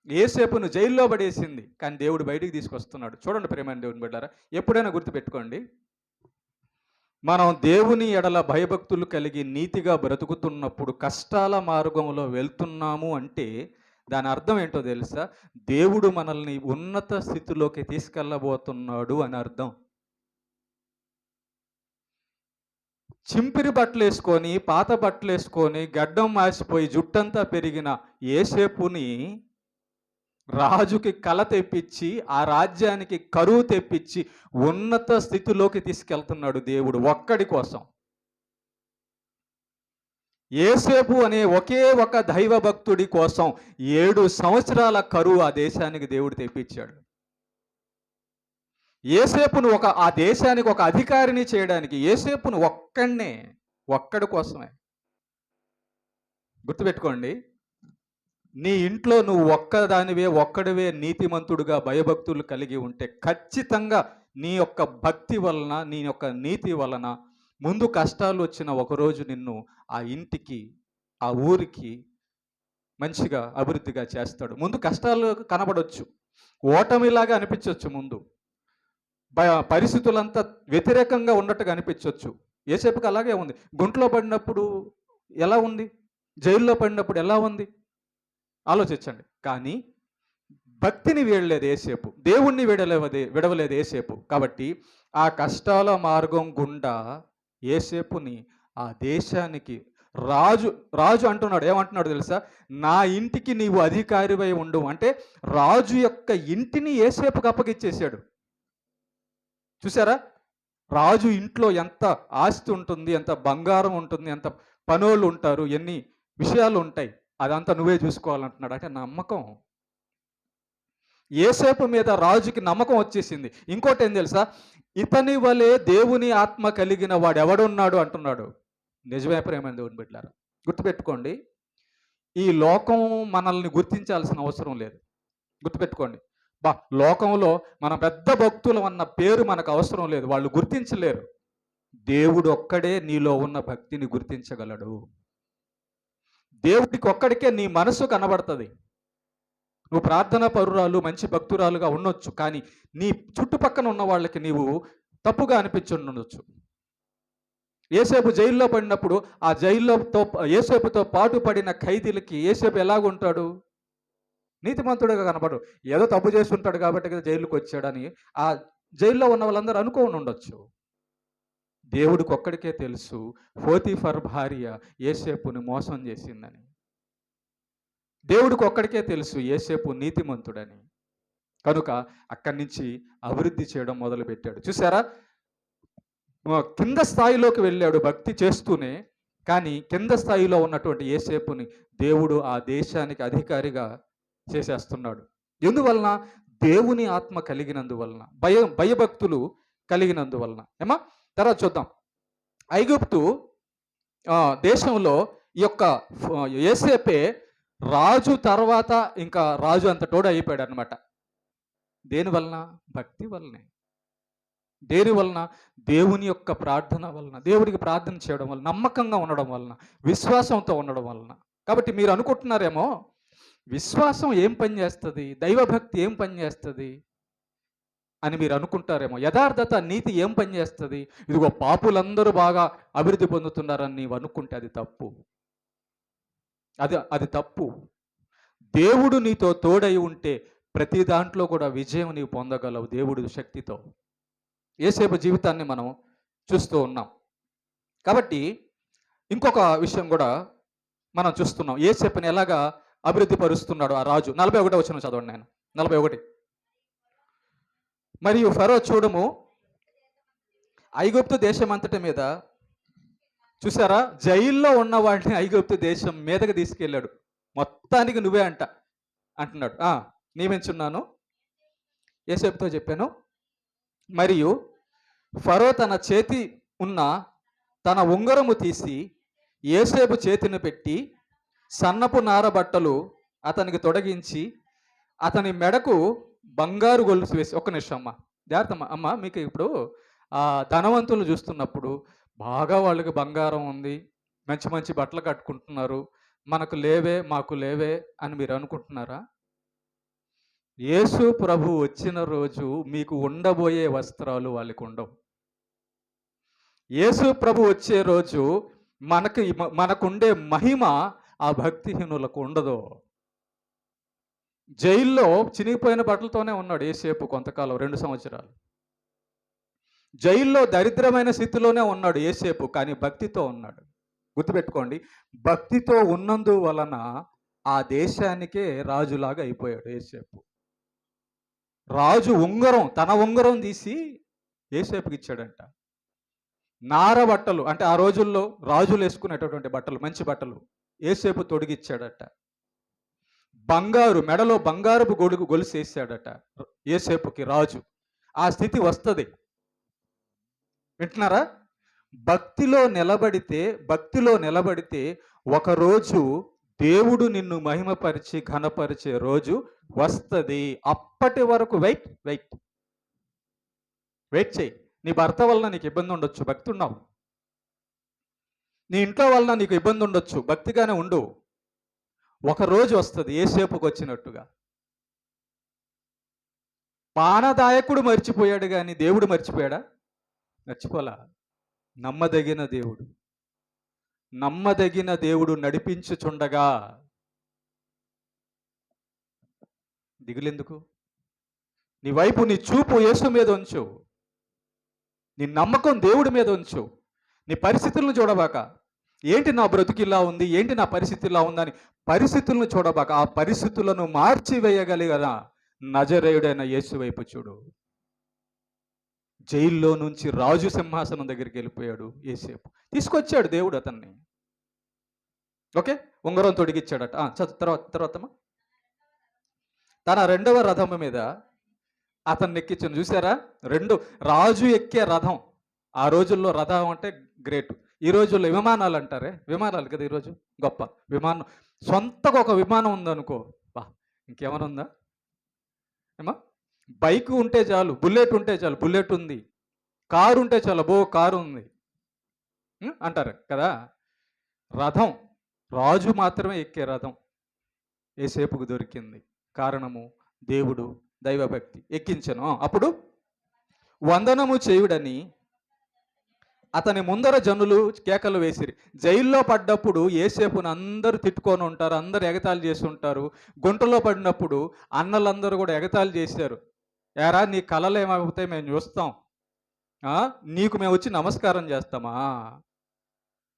యోసేపును జైల్లో పడేసింది, కానీ దేవుడు బయటికి తీసుకొస్తున్నాడు. చూడండి ప్రేమైన దేవుని బిడ్డలారా, ఎప్పుడైనా గుర్తుపెట్టుకోండి, మనం దేవుని ఎడల భయభక్తులు కలిగి నీతిగా బ్రతుకుతున్నప్పుడు కష్టాల మార్గంలో వెళ్తున్నాము అంటే దాని అర్థం ఏంటో తెలుసా? దేవుడు మనల్ని ఉన్నత స్థితిలోకి తీసుకెళ్ళబోతున్నాడు అని అర్థం. చింపిరి బట్టలు వేసుకొని, పాత బట్టలు వేసుకొని, గడ్డం మాసిపోయి జుట్టంతా పెరిగిన యోసేపుని రాజుకి కల తెప్పించి, ఆ రాజ్యానికి కరువు తెప్పించి ఉన్నత స్థితిలోకి తీసుకెళ్తున్నాడు దేవుడు ఒక్కడి కోసం. యోసేపు అనే ఒకే ఒక దైవ భక్తుడి కోసం 7 సంవత్సరాల కరువు ఆ దేశానికి దేవుడు తెప్పించాడు. యోసేపును ఆ దేశానికి ఒక అధికారిని చేయడానికి యోసేపును ఒక్కడి కోసమే. గుర్తుపెట్టుకోండి, నీ ఇంట్లో నువ్వు ఒక్కడివే నీతిమంతుడుగా భయభక్తులు కలిగి ఉంటే ఖచ్చితంగా నీ యొక్క భక్తి వలన, నీ యొక్క నీతి వలన ముందు కష్టాలు వచ్చిన ఒకరోజు నిన్ను ఆ ఇంటికి, ఆ ఊరికి మంచిగా అభివృద్ధిగా చేస్తాడు. ముందు కష్టాలు కనబడవచ్చు, ఓటమిలాగా అనిపించవచ్చు, ముందు పరిస్థితులంతా వ్యతిరేకంగా ఉన్నట్టుగా అనిపించవచ్చు. యోసేపుకి అలాగే ఉంది. గుంట్లో పడినప్పుడు ఎలా ఉంది, జైల్లో పడినప్పుడు ఎలా ఉంది ఆలోచించండి. కానీ భక్తిని వీడలేదు యోసేపు, దేవుణ్ణి విడవలేదు యోసేపు. కాబట్టి ఆ కష్టాల మార్గం గుండా యోసేపుని ఆ దేశానికి రాజు అంటున్నాడు. ఏమంటున్నాడు తెలుసా? నా ఇంటికి నీవు అధికారివై ఉండు అంటే రాజు యొక్క ఇంటిని యోసేపుకు అప్పగిచ్చేశాడు. చూసారా? రాజు ఇంట్లో ఎంత ఆస్తి ఉంటుంది, ఎంత బంగారం ఉంటుంది, ఎంత పనోళ్ళు ఉంటారు, ఎన్ని విషయాలు ఉంటాయి, అదంతా నువ్వే చూసుకోవాలంటున్నాడు. అంటే నమ్మకం. యోసేపు మీద రాజుకి నమ్మకం వచ్చేసింది. ఇంకోటి ఏం తెలుసా? ఇతని వలె దేవుని ఆత్మ కలిగిన వాడు ఎవడున్నాడు అంటున్నాడు. నిజమే ప్రేమైన దేవుని బిడ్డలారా, గుర్తుపెట్టుకోండి. ఈ లోకం మనల్ని గుర్తించాల్సిన అవసరం లేదు. గుర్తుపెట్టుకోండి. లోకంలో మన పెద్ద భక్తులు అన్న పేరు మనకు అవసరం లేదు, వాళ్ళు గుర్తించలేరు. దేవుడు ఒక్కడే నీలో ఉన్న భక్తిని గుర్తించగలడు. దేవుడికి ఒక్కడికే నీ మనసు కనబడుతుంది. నువ్వు ప్రార్థనా పరురాలు, మంచి భక్తురాలుగా ఉండొచ్చు, కానీ నీ చుట్టుపక్కన ఉన్న వాళ్ళకి నీవు తప్పుగా అనిపించుండొచ్చు. యోసేపు జైల్లో పడినప్పుడు ఆ యోసేపుతో పాటు పడిన ఖైదీలకి యోసేపు ఎలాగుంటాడు? నీతిమంతుడిగా కనపడు. ఏదో తప్పు చేసి ఉంటాడు కాబట్టి కదా జైలుకి వచ్చాడని ఆ జైల్లో ఉన్న వాళ్ళందరూ అనుకోని ఉండొచ్చు. దేవుడికి ఒక్కడికే తెలుసు పోతీఫర్ భార్య యోసేపుని మోసం చేసిందని. దేవుడికి ఒక్కడికే తెలుసు యోసేపు నీతిమంతుడని. కనుక అక్కడి నుంచి అభివృద్ధి చేయడం మొదలుపెట్టాడు. చూసారా? కింద స్థాయిలోకి వెళ్ళాడు భక్తి చేస్తూనే, కానీ కింద స్థాయిలో ఉన్నటువంటి యోసేపుని దేవుడు ఆ దేశానికి అధికారిగా చేసేస్తున్నాడు. ఎందువలన? దేవుని ఆత్మ కలిగినందువలన, భయభక్తులు కలిగినందువలన. ఏమా? తర్వాత చూద్దాం. ఐగుప్తు దేశంలో ఈ యొక్క యోసేపే రాజు తర్వాత ఇంకా రాజు అంతటోడు అయిపోయాడు అనమాట. దేని వలన? భక్తి వలనే. దేని వలన? దేవుని యొక్క ప్రార్థన వలన, దేవుడికి ప్రార్థన చేయడం వలన, నమ్మకంగా ఉండడం వలన, విశ్వాసంతో ఉండడం వలన. కాబట్టి మీరు అనుకుంటున్నారేమో, విశ్వాసం ఏం పని చేస్తుంది, దైవభక్తి ఏం పని చేస్తుంది అని మీరు అనుకుంటారేమో. యథార్థత, నీతి ఏం పని చేస్తుంది, ఇదిగో పాపులందరూ బాగా అభివృద్ధి పొందుతున్నారని నీవు అనుకుంటే అది తప్పు. అది తప్పు. దేవుడు నీతో తోడై ఉంటే ప్రతి దాంట్లో కూడా విజయం నీవు పొందగలవు దేవుడి శక్తితో. యోసేపు జీవితాన్ని మనం చూస్తూ ఉన్నాం. కాబట్టి ఇంకొక విషయం కూడా మనం చూస్తున్నాం. యోసేపుని ఎలాగా అభివృద్ధి పరుస్తున్నాడు ఆ రాజు. 41 వచనం చదవండి నేను. 41. మరియు ఫరో చూడము ఐగుప్తు దేశం అంతటి మీద, చూసారా, జైల్లో ఉన్న వాడిని ఐగుప్తు దేశం మీదకి తీసుకెళ్ళాడు. మొత్తానికి నువ్వే అంటున్నాడు. నియమించున్నాను. యోసేపుతో చెప్పాను. మరియు ఫరో తన చేతి ఉన్న తన ఉంగరము తీసి యోసేపు చేతిని పెట్టి సన్నపు నార బట్టలు అతనికి తొడిగించి అతని మెడకు బంగారు గొలుసు వేసి, ఒక్క నిమిషం అమ్మ, జాగ్రత్త అమ్మ. మీకు ఇప్పుడు ధనవంతులు చూస్తున్నప్పుడు బాగా వాళ్ళకి బంగారం ఉంది, మంచి మంచి బట్టలు కట్టుకుంటున్నారు, మనకు లేవే, మాకు లేవే అని మీరు అనుకుంటున్నారా? యేసు ప్రభు వచ్చిన రోజు మీకు ఉండబోయే వస్త్రాలు వాళ్ళకి ఉండవు. యేసు ప్రభు వచ్చే రోజు మనకుండే మహిమ ఆ భక్తిహీనులకు ఉండదు. జైల్లో చినిగిపోయిన బట్టలతోనే ఉన్నాడు యోసేపు కొంతకాలం, 2 సంవత్సరాలు. జైల్లో దరిద్రమైన స్థితిలోనే ఉన్నాడు యోసేపు, కానీ భక్తితో ఉన్నాడు. గుర్తుపెట్టుకోండి, భక్తితో ఉన్నందువలన ఆ దేశానికే రాజులాగా అయిపోయాడు యోసేపు. రాజు తన ఉంగరం తీసి యోసేపుకి ఇచ్చాడంట. నార బట్టలు, అంటే ఆ రోజుల్లో రాజులు వేసుకునేటటువంటి బట్టలు, మంచి బట్టలు యోసేపు తొడిగిచ్చాడట. మెడలో బంగారపు గొలుసు వేసాడట యోసేపుకి రాజు. ఆ స్థితి వస్తుంది. వింటున్నారా? భక్తిలో నిలబడితే ఒకరోజు దేవుడు నిన్ను మహిమపరిచి ఘనపరిచే రోజు వస్తుంది. అప్పటి వరకు వెయిట్ చేయి. నీ భర్త వలన నీకు ఇబ్బంది ఉండొచ్చు, భక్తి ఉన్నావు. నీ ఇంట్లో వలన నీకు ఇబ్బంది ఉండొచ్చు, భక్తిగానే ఉండు. ఒక రోజు వస్తుంది యోసేపుకు వచ్చినట్టుగా. పానదాయకుడు మర్చిపోయాడు కానీ దేవుడు మర్చిపోయాడా? మర్చిపోలా. నమ్మదగిన దేవుడు నడిపించుచుండగా దిగులెందుకు? నీ వైపు నీ చూపు యేసు మీద ఉంచు, నీ నమ్మకం దేవుడి మీద ఉంచు. నీ పరిస్థితులను చూడబాక, ఏంటి నా బ్రతుకు ఇలా ఉంది, ఏంటి నా పరిస్థితి ఇలా ఉందని పరిస్థితులను చూడబాక, ఆ పరిస్థితులను మార్చివేయగలిగిన నజరేయుడైన యేసు వైపు చూడు. జైల్లో నుంచి రాజు సింహాసనం దగ్గరికి వెళ్ళిపోయాడు యేసేపు. తీసుకొచ్చాడు దేవుడు అతన్ని. ఓకే, ఉంగరం తొడిగిచ్చాడట. తర్వాతమ్మా, తన రెండవ రథం మీద అతన్ని ఎక్కించను. చూసారా, రాజు ఎక్కే రథం. ఆ రోజుల్లో రథం అంటే గ్రేట్. ఈ రోజుల్లో విమానాలు అంటారే, విమానాలు కదా ఈరోజు గొప్ప. విమానం, సొంతగా ఒక విమానం ఉందనుకో, బా ఇంకేమైనా ఉందా ఏమా? బైక్ ఉంటే చాలు, బుల్లెట్ ఉంటే చాలు, బుల్లెట్ ఉంది. కారు ఉంటే చాలు, కారు ఉంది అంటారు కదా. రథం, రాజు మాత్రమే ఎక్కే రథం యేసేపుకు దొరికింది. కారణము దేవుడు, దైవభక్తి. ఎక్కించను. అప్పుడు వందనము చేయుడని అతని ముందర జనులు కేకలు వేసిరి. జైల్లో పడ్డప్పుడు యేసేపును అందరూ తిట్టుకొని ఉంటారు, అందరూ ఎగతాళి చేసి ఉంటారు. గుంటలో పడినప్పుడు అన్నలందరూ కూడా ఎగతాళి చేశారు. ఏరా నీ కళలు ఏమవుతాయి మేము చూస్తాం, నీకు మేము వచ్చి నమస్కారం చేస్తామా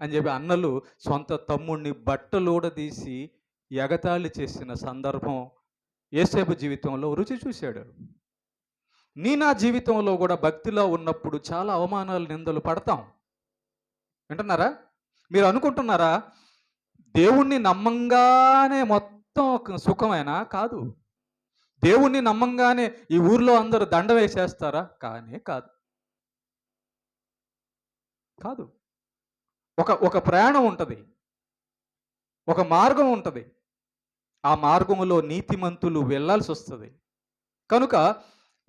అని చెప్పి అన్నలు సొంత తమ్ముడిని బట్టలు తీసి ఎగతాళి చేసిన సందర్భం యేసేపు జీవితంలో రుచి చూశాడు. నా జీవితంలో కూడా భక్తిలో ఉన్నప్పుడు చాలా అవమానాలు, నిందలు పడతాం. వింటున్నారా? మీరు అనుకుంటున్నారా దేవుణ్ణి నమ్మంగానే మొత్తం సుఖమైనా? కాదు. దేవుణ్ణి నమ్మంగానే ఈ ఊర్లో అందరూ దండ వేసేస్తారా? కాదు. ఒక ప్రయాణం ఉంటుంది, ఒక మార్గం ఉంటుంది. ఆ మార్గములో నీతిమంతులు వెళ్ళాల్సి వస్తుంది. కనుక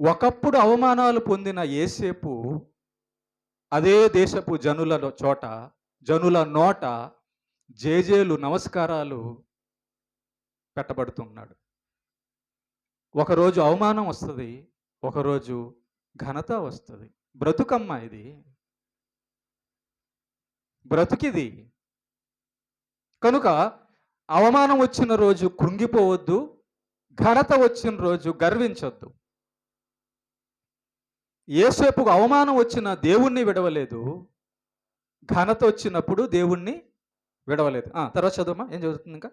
ఒకప్పుడు అవమానాలు పొందిన యేసేపు అదే దేశపు జనుల నోట జేజేలు, నమస్కారాలు పెట్టబడుతున్నాడు. ఒకరోజు అవమానం వస్తుంది, ఒకరోజు ఘనత వస్తుంది. బ్రతుకమ్మ ఇది, బ్రతుకిది. కనుక అవమానం వచ్చిన రోజు కృంగిపోవద్దు, ఘనత వచ్చిన రోజు గర్వించొద్దు. యేసేపుకు అవమానం వచ్చిన దేవుణ్ణి విడవలేదు, ఘనత వచ్చినప్పుడు దేవుణ్ణి విడవలేదు. తర్వాత చదువుమా, ఏం చదువుతుంది ఇంకా?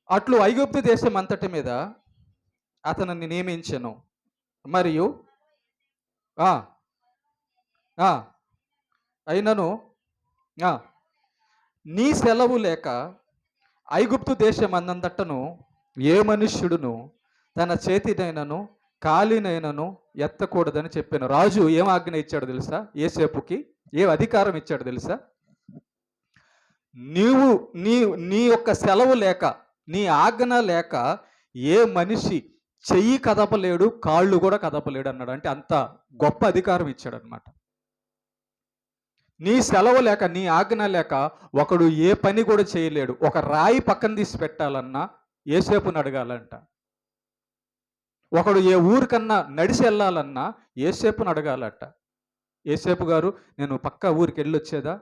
అట్లు ఐగుప్తు దేశం అంతటి మీద అతనిని నియమించెను. మరియు అయినను నీ సెలవు లేక ఐగుప్తు దేశం అన్నంతటను ఏ మనుష్యుడును తన చేతినైనను కాలినైనను ఎత్తకూడదని చెప్పాను. రాజు ఏం ఆజ్ఞ ఇచ్చాడు తెలుసా? యేసేపుకి ఏ అధికారం ఇచ్చాడు తెలుసా? నీ యొక్క సెలవు లేక, నీ ఆజ్ఞ లేక ఏ మనిషి చెయ్యి కదపలేడు, కాళ్ళు కూడా కదపలేడు అన్నాడు. అంటే అంత గొప్ప అధికారం ఇచ్చాడు అనమాట. నీ సెలవు లేక, నీ ఆజ్ఞ లేక ఒకడు ఏ పని కూడా చేయలేడు. ఒక రాయి పక్కన తీసి పెట్టాలన్నా యేసేపుని అడగాలంట. ఒకడు ఏ ఊరికన్నా నడిచి వెళ్ళాలన్నా యేసేపుని అడగాలట. యేసేపు గారు నేను పక్క ఊరికి వెళ్ళొచ్చేదా?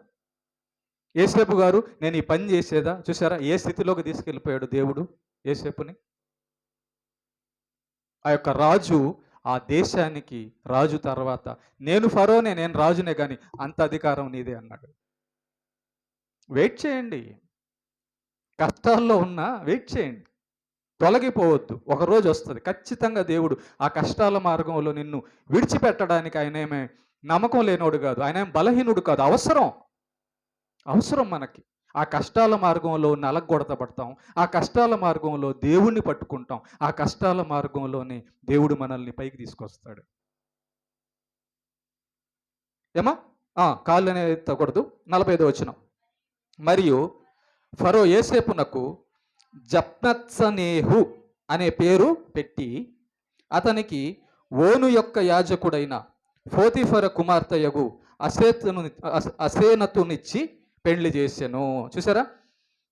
యేసేపు గారు నేను ఈ పని చేసేదా? చూసారా ఏ స్థితిలోకి తీసుకెళ్ళిపోయాడు దేవుడు యేసేపుని. ఆ యొక్క రాజు ఆ దేశానికి రాజు తర్వాత, నేను ఫరోనే, నేను రాజునే, కానీ అంత అధికారం నీదే అన్నాడు. వెయిట్ చేయండి, కష్టాల్లో ఉన్నా వెయిట్ చేయండి, తొలగిపోవద్దు. ఒకరోజు వస్తుంది ఖచ్చితంగా. దేవుడు ఆ కష్టాల మార్గంలో నిన్ను విడిచిపెట్టడానికి ఆయన ఏమే నమ్మకం లేనోడు కాదు, ఆయన ఏం బలహీనుడు కాదు. అవసరం మనకి. ఆ కష్టాల మార్గంలో నలగొడతపడతాం, ఆ కష్టాల మార్గంలో దేవుణ్ణి పట్టుకుంటాం, ఆ కష్టాల మార్గంలోనే దేవుడు మనల్ని పైకి తీసుకొస్తాడు. ఏమా కాళ్ళు అనేది ఎత్తకూడదు. 45వ వచనం. మరియు ఫరో యేసేపునకు జప్నత్సనేహు అనే పేరు పెట్టి అతనికి ఓను యొక్క యాజకుడైన పోతీఫర కుమార్తెయగు అసేనతునిచ్చి పెళ్లి చేశాను. చూసారా,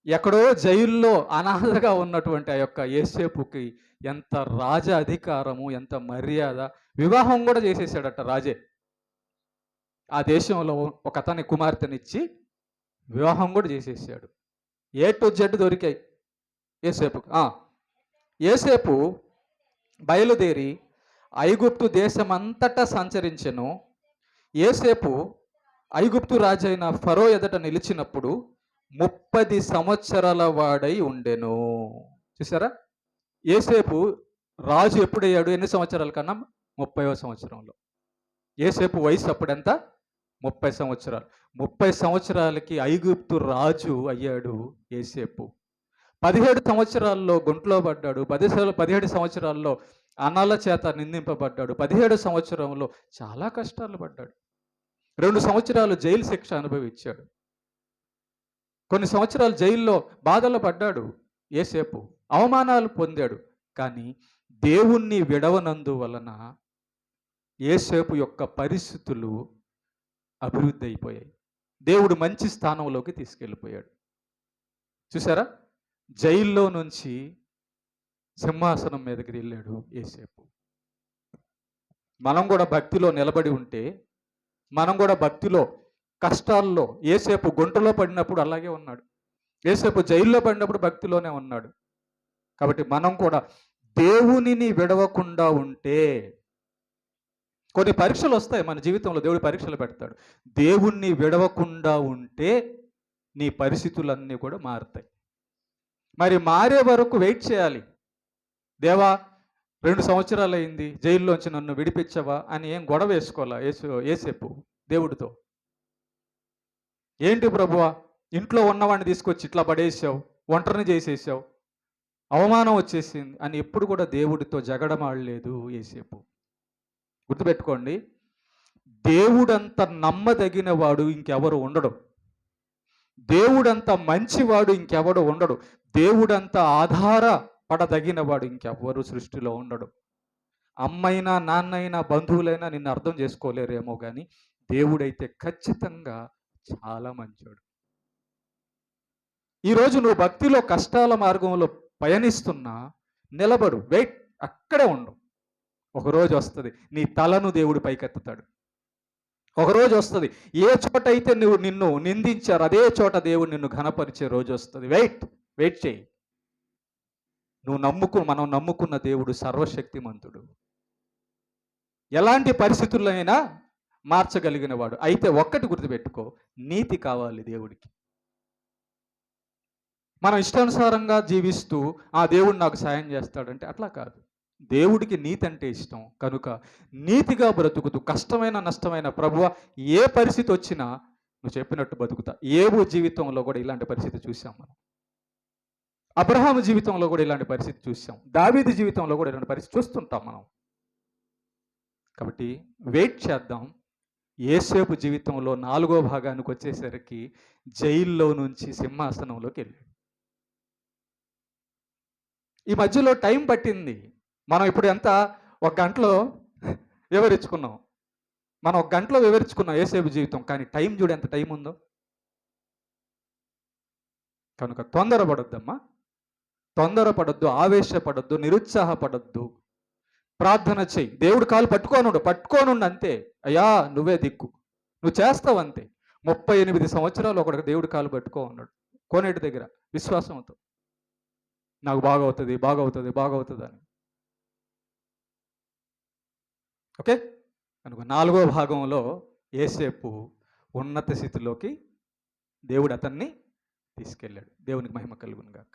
ఎక్కడో జైల్లో అనాథగా ఉన్నటువంటి ఆ యొక్క యేసేపుకి ఎంత రాజ అధికారము, ఎంత మర్యాద. వివాహం కూడా చేసేసాడట రాజే. ఆ దేశంలో ఒక అతని కుమార్తెనిచ్చి వివాహం కూడా చేసేసాడు. A to Z దొరికాయి యేసేపుకు. యేసేపు బయలుదేరి ఐగుప్తు దేశమంతటా సంచరించెను. యేసేపు ఐగుప్తు రాజైన ఫరో ఎదుట నిలిచినప్పుడు 30 సంవత్సరాల వాడై ఉండెను. చూసారా, యేసేపు రాజు ఎప్పుడయ్యాడు? ఎన్ని సంవత్సరాల కన్నా? 30వ సంవత్సరంలో. యోసేపు వయసు అప్పుడెంత? 30 సంవత్సరాలు. 30 సంవత్సరాలకి ఐగుప్తు రాజు అయ్యాడు యోసేపు. 17 సంవత్సరాల్లో గుంటలో పడ్డాడు. 17 సంవత్సరాల్లో అన్నల చేత నిందింపబడ్డాడు. 17 సంవత్సరంలో చాలా కష్టాలు పడ్డాడు. 2 సంవత్సరాలు జైలు శిక్ష అనుభవించాడు. కొన్ని సంవత్సరాలు జైల్లో బాధలు పడ్డాడు యోసేపు. అవమానాలు పొందాడు. కానీ దేవుణ్ణి విడవనందువలన యోసేపు యొక్క పరిస్థితులు అభివృద్ధి అయిపోయాయి. దేవుడు మంచి స్థానంలోకి తీసుకెళ్ళిపోయాడు. చూసారా? జైల్లో నుంచి సింహాసనం మీదకి వెళ్ళాడు యోసేపు. మనం కూడా భక్తిలో నిలబడి ఉంటే, మనం కూడా భక్తిలో కష్టాల్లో, యోసేపు గుంటలో పడినప్పుడు అలాగే ఉన్నాడు. యోసేపు జైల్లో పడినప్పుడు భక్తిలోనే ఉన్నాడు. కాబట్టి మనం కూడా దేవునిని విడవకుండా ఉంటే, కొన్ని పరీక్షలు వస్తాయి మన జీవితంలో, దేవుడు పరీక్షలు పెడతాడు. దేవుణ్ణి విడవకుండా ఉంటే నీ పరిస్థితులన్నీ కూడా మారుతాయి. మరి మారే వరకు వెయిట్ చేయాలి. దేవా 2 సంవత్సరాలు అయింది, జైల్లోంచి నన్ను విడిపించవా అని ఏం గొడవ వేసుకోవాలా యోసేపు దేవుడితో? ఏంటి ప్రభువా, ఇంట్లో ఉన్నవాడిని తీసుకొచ్చి ఇట్లా పడేసావు, ఒంటరిని చేసేసావు, అవమానం వచ్చేసింది అని ఎప్పుడు కూడా దేవుడితో జగడమాడలేదు యోసేపు. గుర్తుపెట్టుకోండి, దేవుడంత నమ్మదగిన వాడు ఇంకెవరు ఉండడు. దేవుడంత మంచివాడు ఇంకెవడు ఉండడు. దేవుడంత ఆధారపడదగిన వాడు ఇంకెవ్వరు సృష్టిలో ఉండడు. అమ్మైనా నాన్నైనా బంధువులైనా నిన్ను అర్థం చేసుకోలేరేమో కానీ దేవుడైతే ఖచ్చితంగా చాలా మంచోడు. ఈరోజు నువ్వు భక్తిలో కష్టాల మార్గంలో పయనిస్తున్నా నిలబడు, వెయిట్, అక్కడే ఉండు. ఒకరోజు వస్తుంది నీ తలను దేవుడు పైకెత్తుతాడు. ఒకరోజు వస్తుంది ఏ చోట అయితే నిన్ను నిందించారు అదే చోట దేవుడు నిన్ను ఘనపరిచే రోజు వస్తుంది. వెయిట్ చేయి. మనం నమ్ముకున్న దేవుడు సర్వశక్తిమంతుడు, ఎలాంటి పరిస్థితులైనా మార్చగలిగిన వాడు. అయితే ఒక్కటి గుర్తుపెట్టుకో, నీతి కావాలి దేవుడికి. మనం ఇష్టానుసారంగా జీవిస్తూ ఆ దేవుడు నాకు సాయం చేస్తాడంటే అట్లా కాదు. దేవుడికి నీతి అంటే ఇష్టం కనుక నీతిగా బ్రతుకుతూ కష్టమైన నష్టమైన ప్రభువా ఏ పరిస్థితి వచ్చినా నువ్వు చెప్పినట్టు బతుకుతా. ఏబు జీవితంలో కూడా ఇలాంటి పరిస్థితి చూసాం మనం. అబ్రహాము జీవితంలో కూడా ఇలాంటి పరిస్థితి చూసాం. దావీదు జీవితంలో కూడా ఇలాంటి పరిస్థితి చూస్తుంటాం మనం. కాబట్టి వెయిట్ చేద్దాం. యోసేపు జీవితంలో 4వ భాగానికి వచ్చేసరికి జైల్లో నుంచి సింహాసనంలోకి వెళ్ళాడు. ఈ మధ్యలో టైం పట్టింది. మనం ఇప్పుడు ఎంత 1 గంటలో వివరించుకున్నాం. మనం 1 గంటలో వివరించుకున్నాం యోసేపు జీవితం. కానీ టైం చూడు ఎంత టైం ఉందో. కనుక తొందరపడొద్దమ్మా, తొందరపడొద్దు, ఆవేశపడొద్దు, నిరుత్సాహపడొద్దు. ప్రార్థన చెయ్యి. దేవుడు కాలు పట్టుకోనుండు అంతే. అయ్యా నువ్వే దిక్కు, నువ్వు చేస్తావు అంతే. 38 సంవత్సరాలు ఒకడికి దేవుడు కాలు పట్టుకో ఉన్నాడు కోనేటి దగ్గర విశ్వాసంతో. నాకు బాగవుతుంది అని. ఓకే, కనుక 4వ భాగంలో యోసేపు ఉన్నత స్థితిలోకి దేవుడు అతన్ని తీసుకెళ్ళాడు. దేవునికి మహిమ కలుగును గాక.